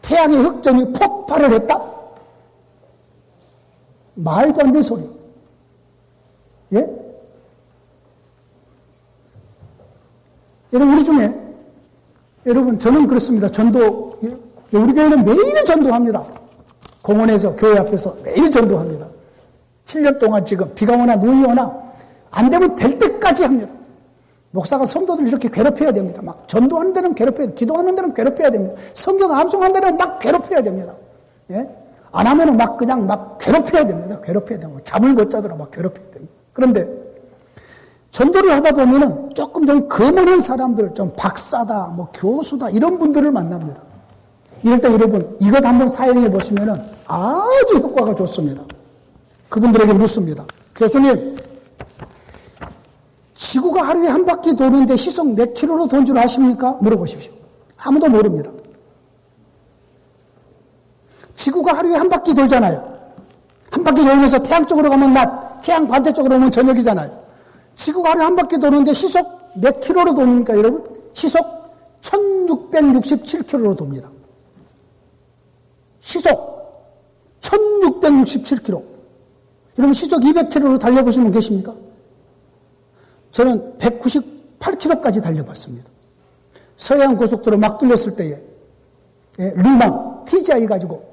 태양의 흑점이 폭발을 했다? 말도 안 되는 소리. 예? 여러분, 우리 중에, 여러분, 저는 그렇습니다. 전도, 우리 교회는 매일 전도합니다. 공원에서, 교회 앞에서 매일 전도합니다. 7년 동안 지금 비가 오나 눈이 오나 안 되면 될 때까지 합니다. 목사가 성도들 이렇게 괴롭혀야 됩니다. 막 전도하는 데는 괴롭혀야 됩니다. 기도하는 데는 괴롭혀야 됩니다. 성경 암송하는 데는 막 괴롭혀야 됩니다. 예? 안 하면은 막 그냥 막 괴롭혀야 됩니다. 괴롭혀야 됩니다. 잠을 못 자더라 막 괴롭혀야 됩니다. 그런데 전도를 하다 보면은 조금 좀 거만한 사람들, 좀 박사다, 뭐 교수다, 이런 분들을 만납니다. 이럴 때 여러분, 이것 한번 사용해 보시면은 아주 효과가 좋습니다. 그분들에게 묻습니다. 교수님, 지구가 하루에 한 바퀴 도는데 시속 몇 킬로로 돈 줄 아십니까? 물어보십시오. 아무도 모릅니다. 지구가 하루에 한 바퀴 돌잖아요. 한 바퀴 돌면서 태양 쪽으로 가면 낮, 태양 반대쪽으로 오면 저녁이잖아요. 지구가 하루에 한 바퀴 도는데 시속 몇 킬로로 돕니까, 여러분? 시속 1667킬로로 돕니다. 시속 1667킬로. 여러분, 시속 200킬로로 달려보시는 분 계십니까? 저는 198킬로까지 달려봤습니다. 서해안 고속도로 막 뚫렸을 때에, 리망, TGI 가지고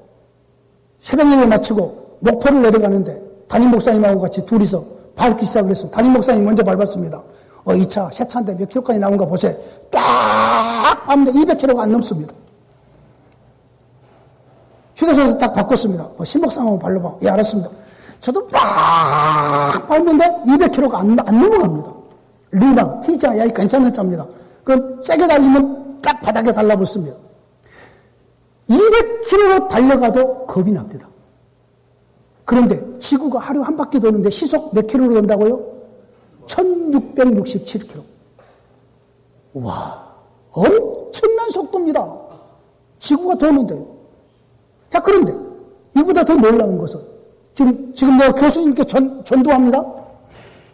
새벽 예배 마치고 목포를 내려가는데 담임 목사님하고 같이 둘이서 밟기 시작을 담임 목사님 먼저 밟았습니다. 이 차, 새 차인데 몇 킬로까지 나온가 보세요. 딱 밟는데 200킬로가 안 넘습니다. 휴게소에서 딱 바꿨습니다. 신목사님하고 발라봐. 예, 알았습니다. 저도 막 밟는데 200킬로가 안 넘어갑니다. 리망, TGI, 야, 괜찮은 차입니다. 그럼 세게 달리면 딱 바닥에 달라붙습니다. 200km로 달려가도 겁이 납니다. 그런데 지구가 하루 한 바퀴 도는데 시속 몇 킬로로 돈다고요? 1667km. 와, 엄청난 속도입니다. 지구가 도는데요. 자, 그런데 이보다 더 놀라운 것은 지금 내가 교수님께 전도합니다.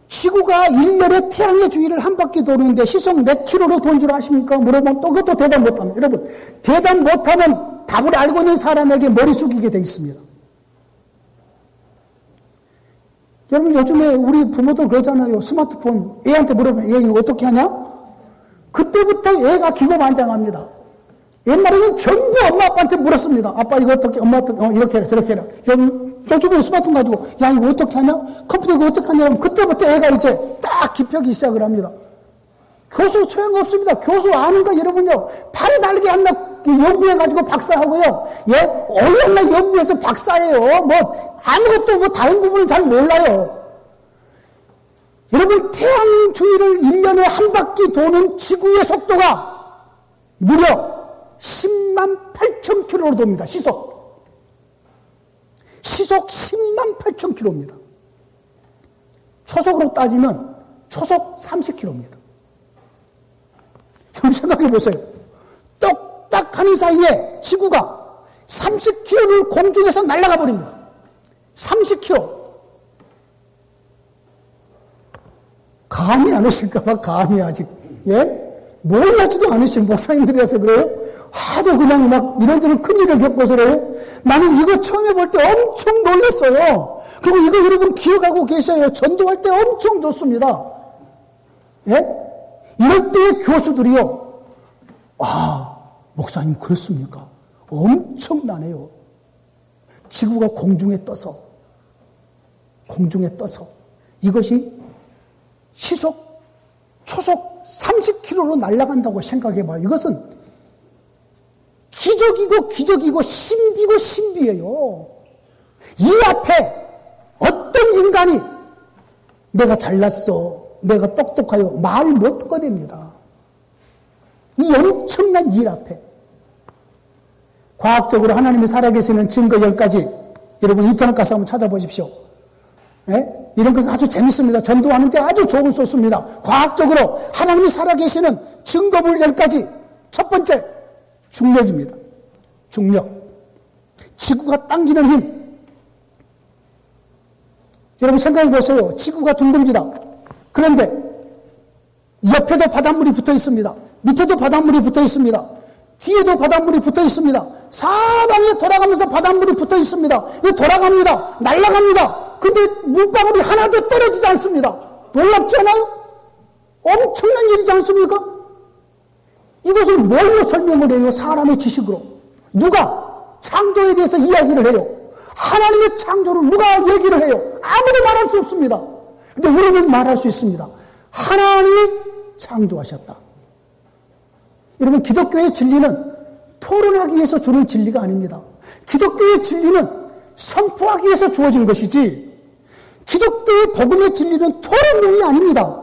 지구가 1년에 태양의 주위를 한 바퀴 도는데 시속 몇 킬로로 도는 줄 아십니까? 물어보면 또 그것도 대답 못하면. 여러분, 대답 못하면 답을 알고 있는 사람에게 머리 숙이게 돼 있습니다. 여러분, 요즘에 우리 부모들 그러잖아요. 스마트폰 애한테 물어보면 얘 이거 어떻게 하냐? 그때부터 애가 기고만장합니다. 옛날에는 전부 엄마 아빠한테 물었습니다. 아빠 이거 어떻게, 엄마 어떻게, 이렇게 해라 저렇게 해라. 요즘은 스마트폰 가지고 야 이거 어떻게 하냐? 컴퓨터 이거 어떻게 하냐? 하면 그때부터 애가 이제 딱 기표하기 시작을 합니다. 교수 소용없습니다. 교수 아는가 여러분요. 팔이 다르게 한다 연구해가지고 박사하고요. 예, 어연나 연구해서 박사예요. 뭐 아무것도 뭐 다른 부분은 잘 몰라요. 여러분, 태양 주위를 1년에 한 바퀴 도는 지구의 속도가 무려 10만 8천 킬로로 돕니다. 시속 10만 8천 킬로입니다. 초속으로 따지면 초속 30킬로입니다. 여러분 생각해 보세요. 똑딱 하는 사이에 지구가 30킬로를 공중에서 날아가 버립니다. 30킬로. 감이 안 오실까봐 감이 아직, 예? 몰라지도 않으신 목사님들이라서 그래요? 하도 그냥 막 이런저런 큰일을 겪어서 그래요? 나는 이거 처음에 볼 때 엄청 놀랐어요. 그리고 이거 여러분 기억하고 계셔요. 전도할 때 엄청 좋습니다. 예? 이럴 때의 교수들이요. 아, 목사님 그렇습니까? 엄청나네요. 지구가 공중에 떠서 이것이 시속, 초속 30km로 날아간다고 생각해봐요. 이것은 기적이고 신비예요. 이 앞에 어떤 인간이 내가 잘났어, 내가 똑똑하여 말 못 꺼냅니다. 이 엄청난 일 앞에. 과학적으로 하나님이 살아계시는 증거 10가지 여러분 인터넷 가서 한번 찾아보십시오. 예? 이런 것은 아주 재밌습니다. 전도하는데 아주 좋은 소스입니다. 과학적으로 하나님이 살아계시는 증거물 10가지. 첫 번째, 중력입니다. 중력. 지구가 당기는 힘. 여러분 생각해 보세요. 지구가 둥둥지다. 그런데 옆에도 바닷물이 붙어 있습니다. 밑에도 바닷물이 붙어 있습니다. 뒤에도 바닷물이 붙어 있습니다. 사방에 돌아가면서 바닷물이 붙어 있습니다. 이거 돌아갑니다. 날아갑니다. 근데 물방울이 하나도 떨어지지 않습니다. 놀랍지 않아요? 엄청난 일이지 않습니까? 이것을 뭘로 설명을 해요? 사람의 지식으로. 누가 창조에 대해서 이야기를 해요? 하나님의 창조를 누가 얘기를 해요? 아무도 말할 수 없습니다. 근데 우리는 말할 수 있습니다. 하나님이 창조하셨다. 여러분, 기독교의 진리는 토론하기 위해서 주는 진리가 아닙니다. 기독교의 진리는 선포하기 위해서 주어진 것이지, 기독교의 복음의 진리는 토론용이 아닙니다.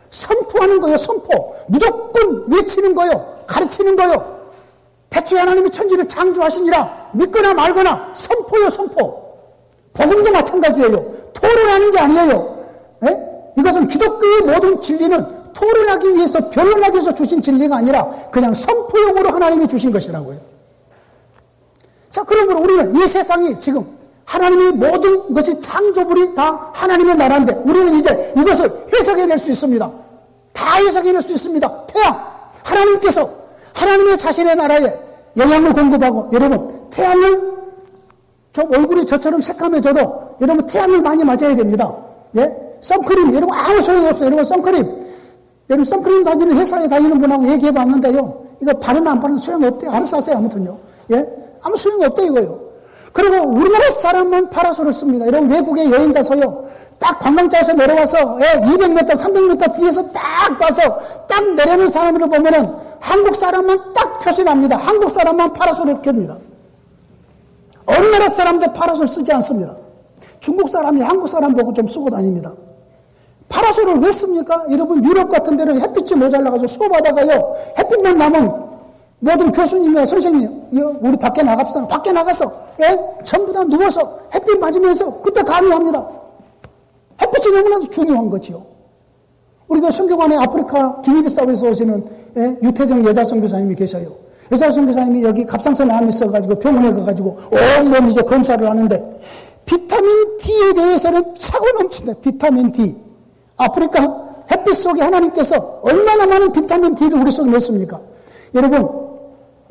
선포하는 거예요, 선포. 무조건 외치는 거예요, 가르치는 거예요. 대초에 하나님이 천지를 창조하시니라 믿거나 말거나 선포요, 선포. 복음도 마찬가지예요. 토론하는 게 아니에요. 에? 이것은 기독교의 모든 진리는 토론하기 위해서, 변론하기 위해서 주신 진리가 아니라 그냥 선포용으로 하나님이 주신 것이라고요. 자, 그러므로 우리는 이 세상이 지금 하나님의 모든 것이 창조물이 다 하나님의 나라인데 우리는 이제 이것을 해석해낼 수 있습니다. 다 해석해낼 수 있습니다. 태양, 하나님께서 하나님의 자신의 나라에 영향을 공급하고, 여러분 태양을, 좀 얼굴이 저처럼 새까매져도 여러분 태양을 많이 맞아야 됩니다. 예? 선크림, 여러분 아무 소용이 없어요. 여러분 선크림, 여러분 선크림 다니는 회사에 다니는 분하고 얘기해 봤는데요, 이거 바르나 안 바르나 소용없대요. 알아서 하세요. 아무튼요. 예? 아무 소용없대 이거요. 그리고 우리나라 사람만 파라솔을 씁니다. 여러분 외국에 여행 가서요, 딱 관광차에서 내려와서 200m, 300m 뒤에서 딱 봐서 딱 내려오는 사람들을 보면은 한국 사람만 딱 표시납니다. 한국 사람만 파라솔을 켭니다. 어느 나라 사람도 파라솔 쓰지 않습니다. 중국 사람이 한국 사람 보고 좀 쓰고 다닙니다. 파라솔을 왜 씁니까? 여러분 유럽 같은 데는 햇빛이 모자라가지고 수업하다가요, 햇빛만 나면 모든 교수님이나 선생님, 우리 밖에 나갑시다. 밖에 나가서 전부 다 누워서 햇빛 맞으면서 그때 강의합니다. 햇빛이 너무나도 중요한 거지요. 우리가 선교관에 아프리카 기니비사우에서 오시는 유태정 여자 선교사님이 계셔요. 여자 선교사님이 여기 갑상선 암이 있어가지고 병원에 가가지고 온몸 이제 검사를 하는데 비타민 D에 대해서는 차고 넘친다. 비타민 D. 아프리카 햇빛 속에 하나님께서 얼마나 많은 비타민 D를 우리 속에 넣습니까? 여러분,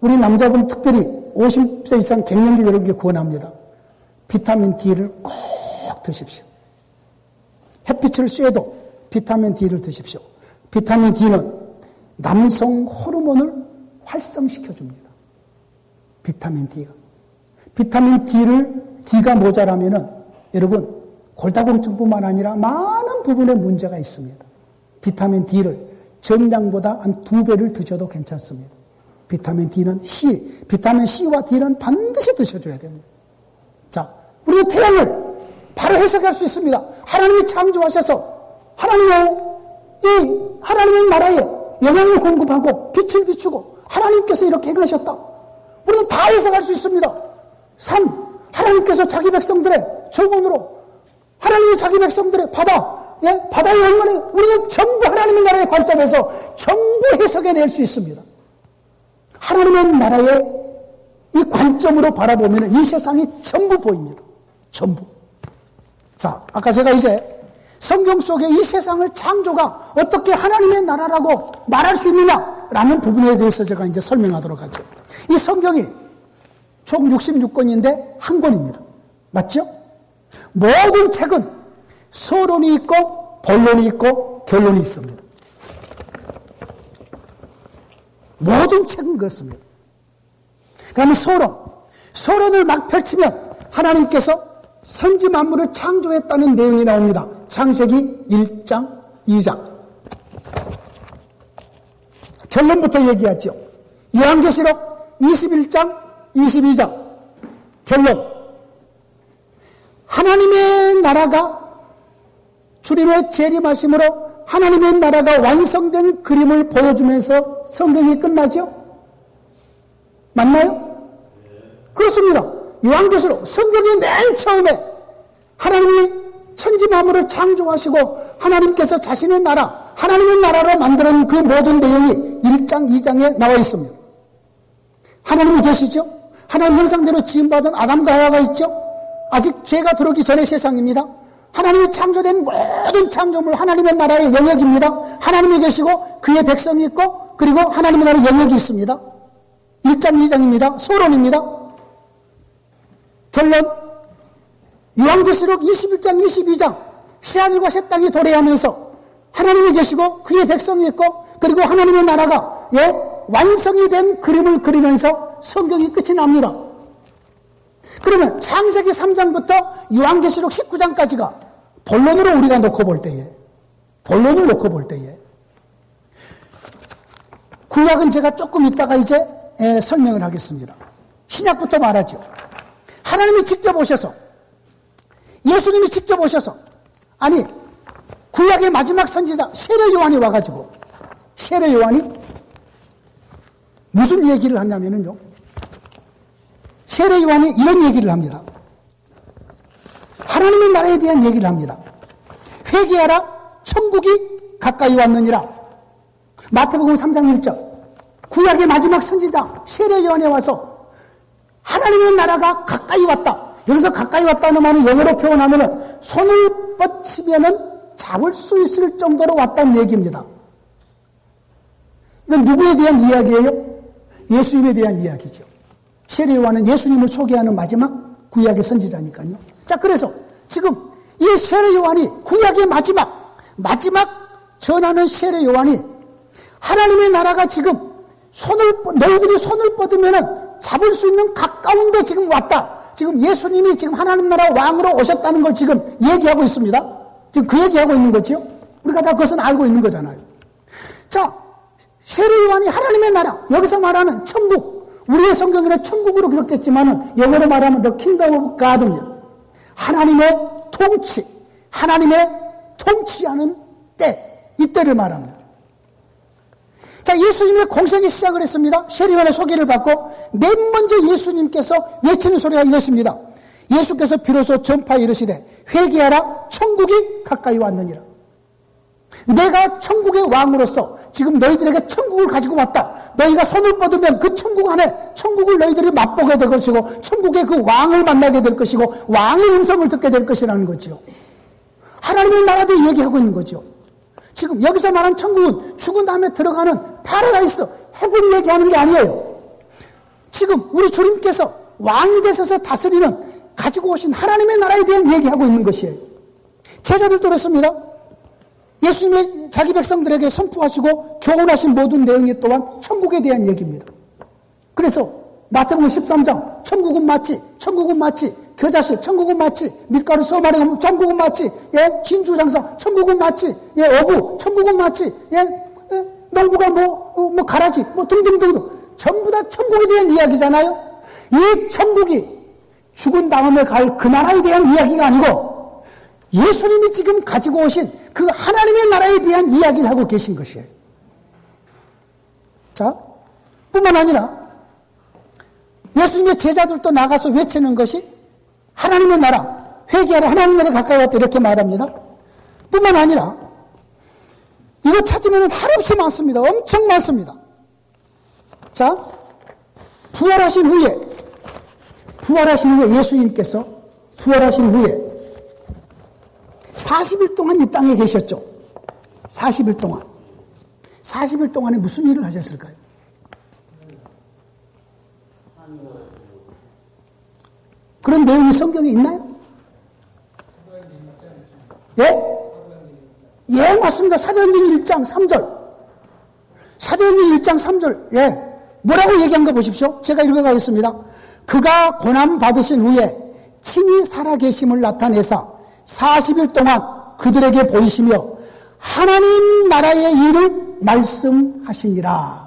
우리 남자분 특별히 50세 이상 갱년기들에게 권합니다. 비타민 D를 꼭 드십시오. 햇빛을 쐬도 비타민 D를 드십시오. 비타민 D는 남성 호르몬을 활성시켜줍니다. 비타민 D가. 비타민 D가 모자라면은 여러분, 골다공증뿐만 아니라 많은 부분에 문제가 있습니다. 비타민 D를 전량보다 한 2배를 드셔도 괜찮습니다. 비타민 C와 D는 반드시 드셔줘야 됩니다. 자, 우리는 태양을 바로 해석할 수 있습니다. 하나님이 창조하셔서 하나님의 나라에 영향을 공급하고 빛을 비추고 하나님께서 이렇게 행하셨다. 우리는 다 해석할 수 있습니다. 하나님께서 자기 백성들의 정원으로, 하나님이 자기 백성들의 바다의 열매를 우리는 전부 하나님의 나라의 관점에서 전부 해석해낼 수 있습니다. 하나님의 나라의 이 관점으로 바라보면 이 세상이 전부 보입니다. 전부. 자, 아까 제가 이제 성경 속에 이 세상을 창조가 어떻게 하나님의 나라라고 말할 수 있느냐라는 부분에 대해서 제가 이제 설명하도록 하죠. 이 성경이 총 66권인데 한 권입니다. 맞죠? 모든 책은 서론이 있고 본론이 있고 결론이 있습니다. 모든 책은 그렇습니다. 그러면 서론을 막 펼치면 하나님께서 선지 만물을 창조했다는 내용이 나옵니다. 창세기 1장, 2장. 결론부터 얘기하죠. 요한계시록 21장, 22장. 결론. 하나님의 나라가 주님의 재림하심으로 하나님의 나라가 완성된 그림을 보여주면서 성경이 끝나죠? 맞나요? 그렇습니다. 요한계시록 성경의 맨 처음에 하나님이 천지 만물을 창조하시고 하나님께서 자신의 나라, 하나님의 나라로 만드는 그 모든 내용이 1장, 2장에 나와 있습니다. 하나님이 계시죠? 하나님 형상대로 지음받은 아담과 하와가 있죠? 아직 죄가 들어오기 전의 세상입니다. 하나님이 창조된 모든 창조물 하나님의 나라의 영역입니다. 하나님이 계시고 그의 백성이 있고 그리고 하나님의 나라의 영역이 있습니다. 1장, 2장입니다. 서론입니다. 결론, 요한계시록 21장, 22장 새하늘과 새 땅이 도래하면서 하나님이 계시고 그의 백성이 있고 그리고 하나님의 나라가 완성이 된 그림을 그리면서 성경이 끝이 납니다. 그러면 창세기 3장부터 요한계시록 19장까지가 본론으로 우리가 놓고 볼 때에 구약은 제가 조금 이따가 이제 설명을 하겠습니다. 신약부터 말하죠. 하나님이 직접 오셔서, 예수님이 직접 오셔서, 아니 구약의 마지막 선지자 세례 요한이 와가지고, 세례 요한이 무슨 얘기를 하냐면요, 세례 요한이 이런 얘기를 합니다. 하나님의 나라에 대한 얘기를 합니다. 회개하라, 천국이 가까이 왔느니라. 마태복음 3장 1절. 구약의 마지막 선지자 세례 요한에 와서 하나님의 나라가 가까이 왔다. 여기서 가까이 왔다는 말을 영어로 표현하면 손을 뻗치면은 잡을 수 있을 정도로 왔다는 얘기입니다. 이건 누구에 대한 이야기예요? 예수님에 대한 이야기죠. 세례 요한은 예수님을 소개하는 마지막 구약의 선지자니까요. 자, 그래서 지금 이 세례 요한이 구약의 마지막 전하는 세례 요한이 하나님의 나라가 지금 너희들이 손을 뻗으면은 잡을 수 있는 가까운데 지금 왔다. 지금 예수님이 지금 하나님 나라 왕으로 오셨다는 걸 지금 얘기하고 있습니다. 지금 그 얘기하고 있는 거죠. 우리가 다 그것은 알고 있는 거잖아요. 자, 세례 요한이 하나님의 나라, 여기서 말하는 천국, 우리의 성경에는 천국으로 기록됐지만은 영어로 말하면 The Kingdom of God입니다. 하나님의 통치하는 때, 이때를 말합니다. 자, 예수님의 공생이 시작을 했습니다. 세례 요한의 소개를 받고 맨 먼저 예수님께서 외치는 소리가 이것입니다. 예수께서 비로소 전파에 이르시되 회개하라, 천국이 가까이 왔느니라. 내가 천국의 왕으로서 지금 너희들에게 천국을 가지고 왔다. 너희가 손을 뻗으면 그 천국 안에 천국을 너희들이 맛보게 될 것이고 천국의 그 왕을 만나게 될 것이고 왕의 음성을 듣게 될 것이라는 거죠. 하나님의 나라에 얘기하고 있는 거죠. 지금 여기서 말한 천국은 죽은 다음에 들어가는 파라다이스, 헤븐 얘기하는 게 아니에요. 지금 우리 주님께서 왕이 되셔서 다스리는 가지고 오신 하나님의 나라에 대한 얘기하고 있는 것이에요. 제자들도 그렇습니다. 예수님의 자기 백성들에게 선포하시고 교훈하신 모든 내용이 또한 천국에 대한 얘기입니다. 그래서 마태복음 13장 천국은 맞지, 천국은 맞지, 겨자씨 천국은 맞지, 밀가루 서말에 천국은 맞지, 예, 진주장사 천국은 맞지, 예, 어부 천국은 맞지, 예, 농부가 뭐 가라지 뭐 등등등 전부 다 천국에 대한 이야기잖아요. 이 천국이 죽은 다음에 갈 그 나라에 대한 이야기가 아니고 예수님이 지금 가지고 오신 그 하나님의 나라에 대한 이야기를 하고 계신 것이에요. 자, 뿐만 아니라 예수님의 제자들도 나가서 외치는 것이 하나님의 나라, 회개하라 하나님 나라에 가까이 왔다 이렇게 말합니다. 뿐만 아니라 이거 찾으면 한없이 많습니다. 엄청 많습니다. 자, 부활하신 후에 예수님께서 부활하신 후에 40일 동안 이 땅에 계셨죠. 40일 동안. 40일 동안에 무슨 일을 하셨을까요? 그런 내용이 성경에 있나요? 예? 예, 맞습니다. 사도행전 1장 3절. 사도행전 1장 3절. 예. 뭐라고 얘기한 거 보십시오. 제가 읽어가겠습니다. 그가 고난 받으신 후에 친히 살아계심을 나타내사 40일 동안 그들에게 보이시며 하나님 나라의 일을 말씀하시니라.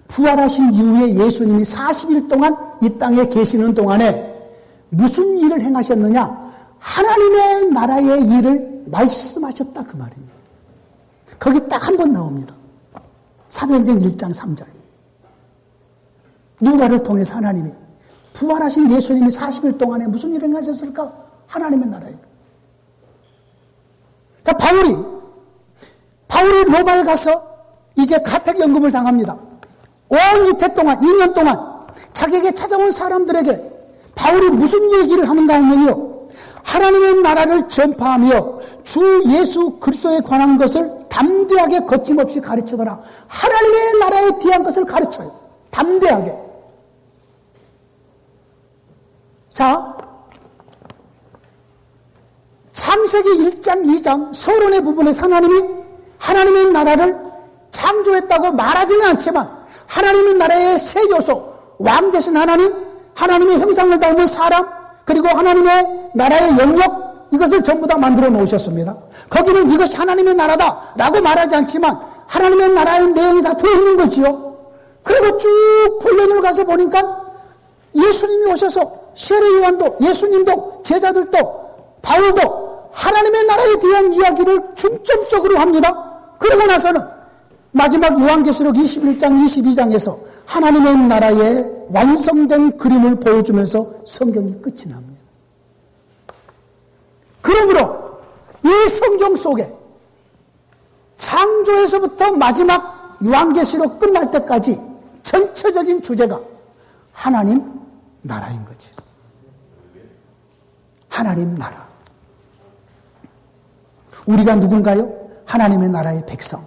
부활하신 이후에 예수님이 40일 동안 이 땅에 계시는 동안에 무슨 일을 행하셨느냐? 하나님의 나라의 일을 말씀하셨다 그 말입니다. 거기 딱 한 번 나옵니다. 사도행전 1장 3절. 누가를 통해서 하나님이 부활하신 예수님이 40일 동안에 무슨 일을 행하셨을까? 하나님의 나라에. 그러니까 바울이 로마에 가서 이제 가택연금을 당합니다. 온 이태 동안, 2년 동안 자기에게 찾아온 사람들에게 바울이 무슨 얘기를 하는가 하면요. 하나님의 나라를 전파하며 주 예수 그리스도에 관한 것을 담대하게 거침없이 가르치더라. 하나님의 나라에 대한 것을 가르쳐요. 담대하게. 자, 창세기 1장, 2장 서론의 부분에서 하나님의 나라를 창조했다고 말하지는 않지만 하나님의 나라의 세 요소, 왕 되신 하나님, 하나님의 형상을 닮은 사람, 그리고 하나님의 나라의 영역, 이것을 전부 다 만들어 놓으셨습니다. 거기는 이것이 하나님의 나라다 라고 말하지 않지만 하나님의 나라의 내용이 다 들어있는 거지요. 그리고 쭉 본론을 가서 보니까 예수님이 오셔서 세례 요한도, 예수님도, 제자들도, 바울도 하나님의 나라에 대한 이야기를 중점적으로 합니다. 그러고 나서는 마지막 요한계시록 21장, 22장에서 하나님의 나라의 완성된 그림을 보여주면서 성경이 끝이 납니다. 그러므로 이 성경 속에 창조에서부터 마지막 요한계시록 끝날 때까지 전체적인 주제가 하나님 나라인 거지. 하나님 나라. 우리가 누군가요? 하나님의 나라의 백성.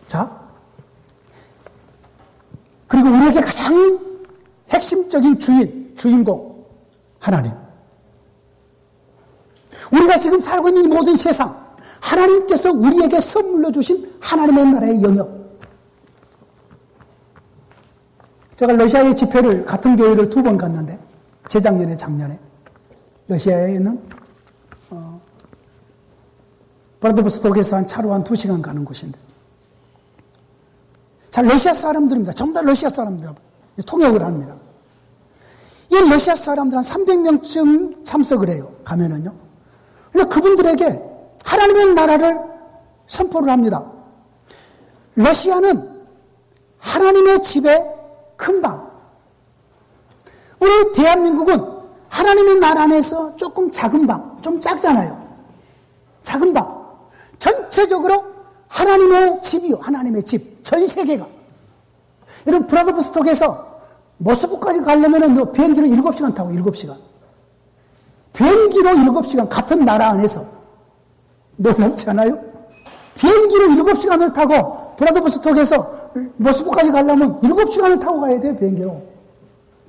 자, 그리고 우리에게 가장 핵심적인 주인공, 하나님. 우리가 지금 살고 있는 이 모든 세상, 하나님께서 우리에게 선물로 주신 하나님의 나라의 영역. 제가 러시아의 집회를, 같은 교회를 2번 갔는데, 재작년에, 작년에, 러시아에 있는, 브라디보스톡에서 한 차로 한 2시간 가는 곳인데, 자, 러시아 사람들입니다. 전부 다 러시아 사람들. 통역을 합니다. 이 러시아 사람들 한 300명쯤 참석을 해요. 가면은요. 근데 그분들에게 하나님의 나라를 선포를 합니다. 러시아는 하나님의 집의 큰 방. 우리 대한민국은 하나님의 나라 안에서 조금 작은 방, 좀 작잖아요. 작은 방. 전체적으로 하나님의 집이요. 하나님의 집. 전 세계가. 여러분, 브라디보스톡에서 모스크바까지 가려면 비행기를 7시간 타고 7시간. 비행기로 7시간, 같은 나라 안에서. 놀랍지 않아요? 비행기로 7시간을 타고 브라디보스톡에서 모스크바까지 가려면 7시간을 타고 가야 돼요, 비행기로.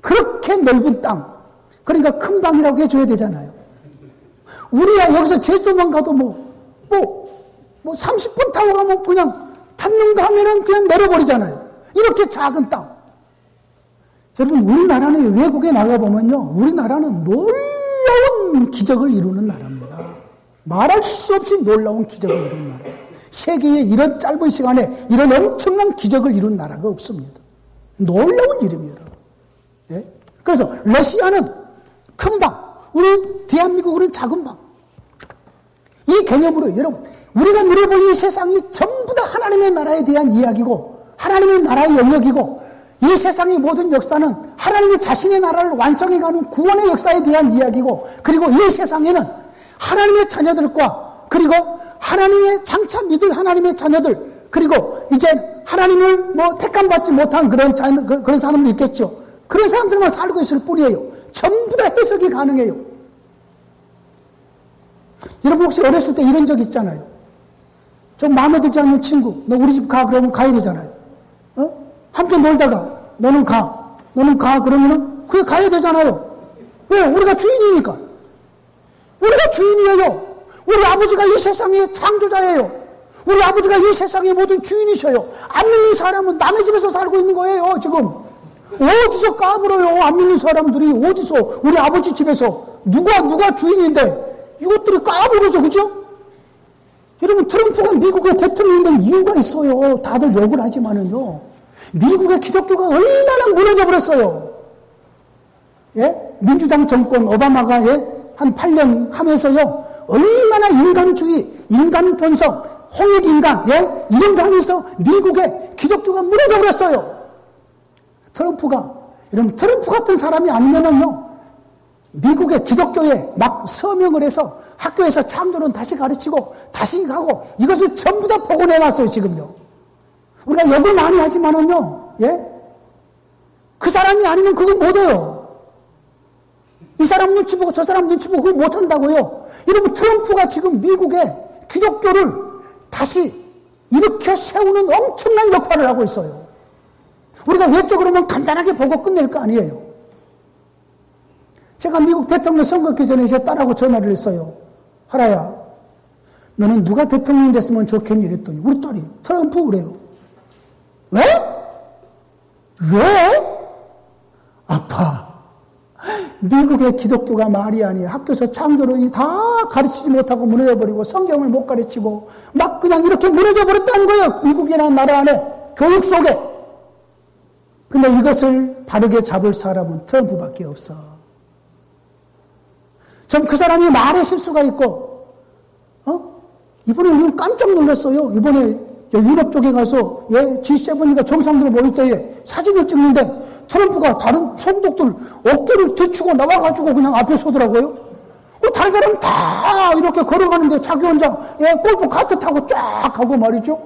그렇게 넓은 땅. 그러니까 큰 방이라고 해줘야 되잖아요. 우리야 여기서 제주도만 가도 뭐 30분 타고 가면 그냥 탔는가 하면은 그냥 내려버리잖아요. 이렇게 작은 땅. 여러분, 우리나라는 외국에 나가보면요, 우리나라는 놀라운 기적을 이루는 나라입니다. 말할 수 없이 놀라운 기적을 이루는 나라. 세계에 이런 짧은 시간에 이런 엄청난 기적을 이룬 나라가 없습니다. 놀라운 일입니다. 예? 그래서 러시아는 큰 방, 우리 대한민국은 작은 방. 이 개념으로 여러분, 우리가 누려본 이 세상이 전부 다 하나님의 나라에 대한 이야기고 하나님의 나라의 영역이고 이 세상의 모든 역사는 하나님의 자신의 나라를 완성해가는 구원의 역사에 대한 이야기고 그리고 이 세상에는 하나님의 자녀들과 그리고 하나님의 장차 믿을 하나님의 자녀들 그리고 이제 하나님을 택함받지 못한 그런 사람도 있겠죠. 그런 사람들만 살고 있을 뿐이에요. 전부 다 해석이 가능해요. 여러분 혹시 어렸을 때 이런 적 있잖아요. 좀 마음에 들지 않는 친구, 너 우리 집 가 그러면 가야 되잖아요. 함께 놀다가 너는 가 그러면은 그게 가야 되잖아요. 왜? 우리가 주인이니까. 우리가 주인이에요. 우리 아버지가 이 세상의 창조자예요. 우리 아버지가 이 세상의 모든 주인이셔요. 안 믿는 사람은 남의 집에서 살고 있는 거예요, 지금. 어디서 까불어요, 안 믿는 사람들이. 어디서, 우리 아버지 집에서. 누가 주인인데, 이것들이 까불어서, 그죠? 여러분, 트럼프가 미국의 대통령이 된 이유가 있어요. 다들 욕을 하지만은요. 미국의 기독교가 얼마나 무너져 버렸어요. 예? 민주당 정권, 오바마가 한 8년 하면서요. 얼마나 인간주의, 인간 본성, 홍익인간, 이런 거 하면서 미국의 기독교가 무너져 버렸어요. 여러분, 트럼프 같은 사람이 아니면은요, 미국의 기독교에 막 서명을 해서 학교에서 창조론 다시 가르치고, 다시 가고, 이것을 전부 다 복원해놨어요, 지금요. 우리가 욕을 많이 하지만은요, 그 사람이 아니면 그거 못해요. 이 사람 눈치 보고 저 사람 눈치 보고 그거 못한다고요. 여러분, 트럼프가 지금 미국의 기독교를 다시 일으켜 세우는 엄청난 역할을 하고 있어요. 우리가 외적으로 보면 간단하게 보고 끝낼 거 아니에요. 제가 미국 대통령 선거하기 전에 제 딸하고 전화를 했어요. 하라야, 너는 누가 대통령 됐으면 좋겠니? 이랬더니 우리 딸이 트럼프 그래요. 왜? 아파. 미국의 기독교가 말이 아니에요. 학교에서 창조론이 다 가르치지 못하고 무너져버리고 성경을 못 가르치고 막 그냥 이렇게 무너져버렸다는 거예요. 미국이라는 나라 안에 교육 속에. 근데 이것을 바르게 잡을 사람은 트럼프밖에 없어. 전 그 사람이 말에 실수가 있고 이번에 우리는 깜짝 놀랐어요. 이번에 유럽 쪽에 가서 G7가 정상들이 모일 때에 사진을 찍는데 트럼프가 다른 총독들 어깨를 뒤추고 나와가지고 그냥 앞에 서더라고요. 다른 사람 다 이렇게 걸어가는데 자기 혼자 골프 카트 타고 쫙 하고 말이죠.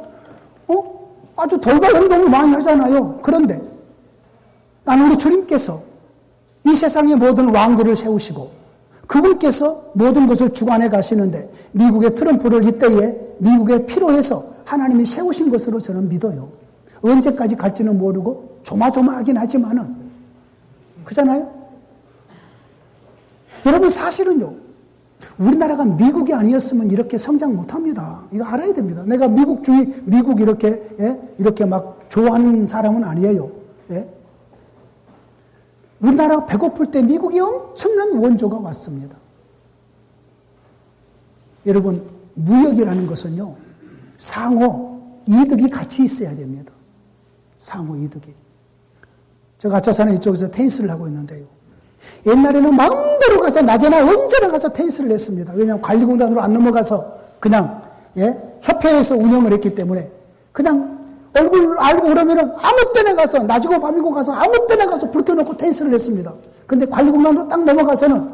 아주 돌발 행동을 많이 하잖아요. 그런데 나는 우리 주님께서 이 세상의 모든 왕들을 세우시고 그분께서 모든 것을 주관해 가시는데 미국의 트럼프를 이때에 미국에 필요해서 하나님이 세우신 것으로 저는 믿어요. 언제까지 갈지는 모르고 조마조마하긴 하지만은 그잖아요. 여러분 사실은요. 우리나라가 미국이 아니었으면 이렇게 성장 못합니다. 이거 알아야 됩니다. 내가 미국 이렇게 막 좋아하는 사람은 아니에요. 우리나라가 배고플 때 미국이 엄청난 원조가 왔습니다. 여러분, 무역이라는 것은요, 상호 이득이 같이 있어야 됩니다. 상호 이득이. 제가 아차산에 이쪽에서 테니스를 하고 있는데요. 옛날에는 마음대로 가서 낮에나 언제나 가서 테니스를 했습니다. 왜냐하면 관리공단으로 안 넘어가서 그냥 협회에서 운영을 했기 때문에 그냥 얼굴 알고 그러면은 아무 때나 가서 낮이고 밤이고 가서 아무 때나 가서 불 켜놓고 테니스를 했습니다. 근데 관리공단으로 딱 넘어가서는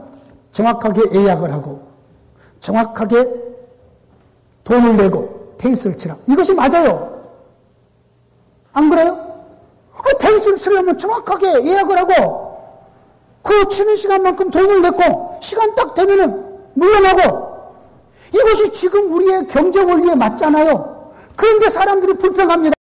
정확하게 예약을 하고 정확하게 돈을 내고 테니스를 치라. 이것이 맞아요. 안 그래요? 테니스를 치려면 정확하게 예약을 하고 그 치는 시간만큼 돈을 냈고 시간 딱 되면은 물러나고 이것이 지금 우리의 경제 원리에 맞잖아요. 그런데 사람들이 불평합니다.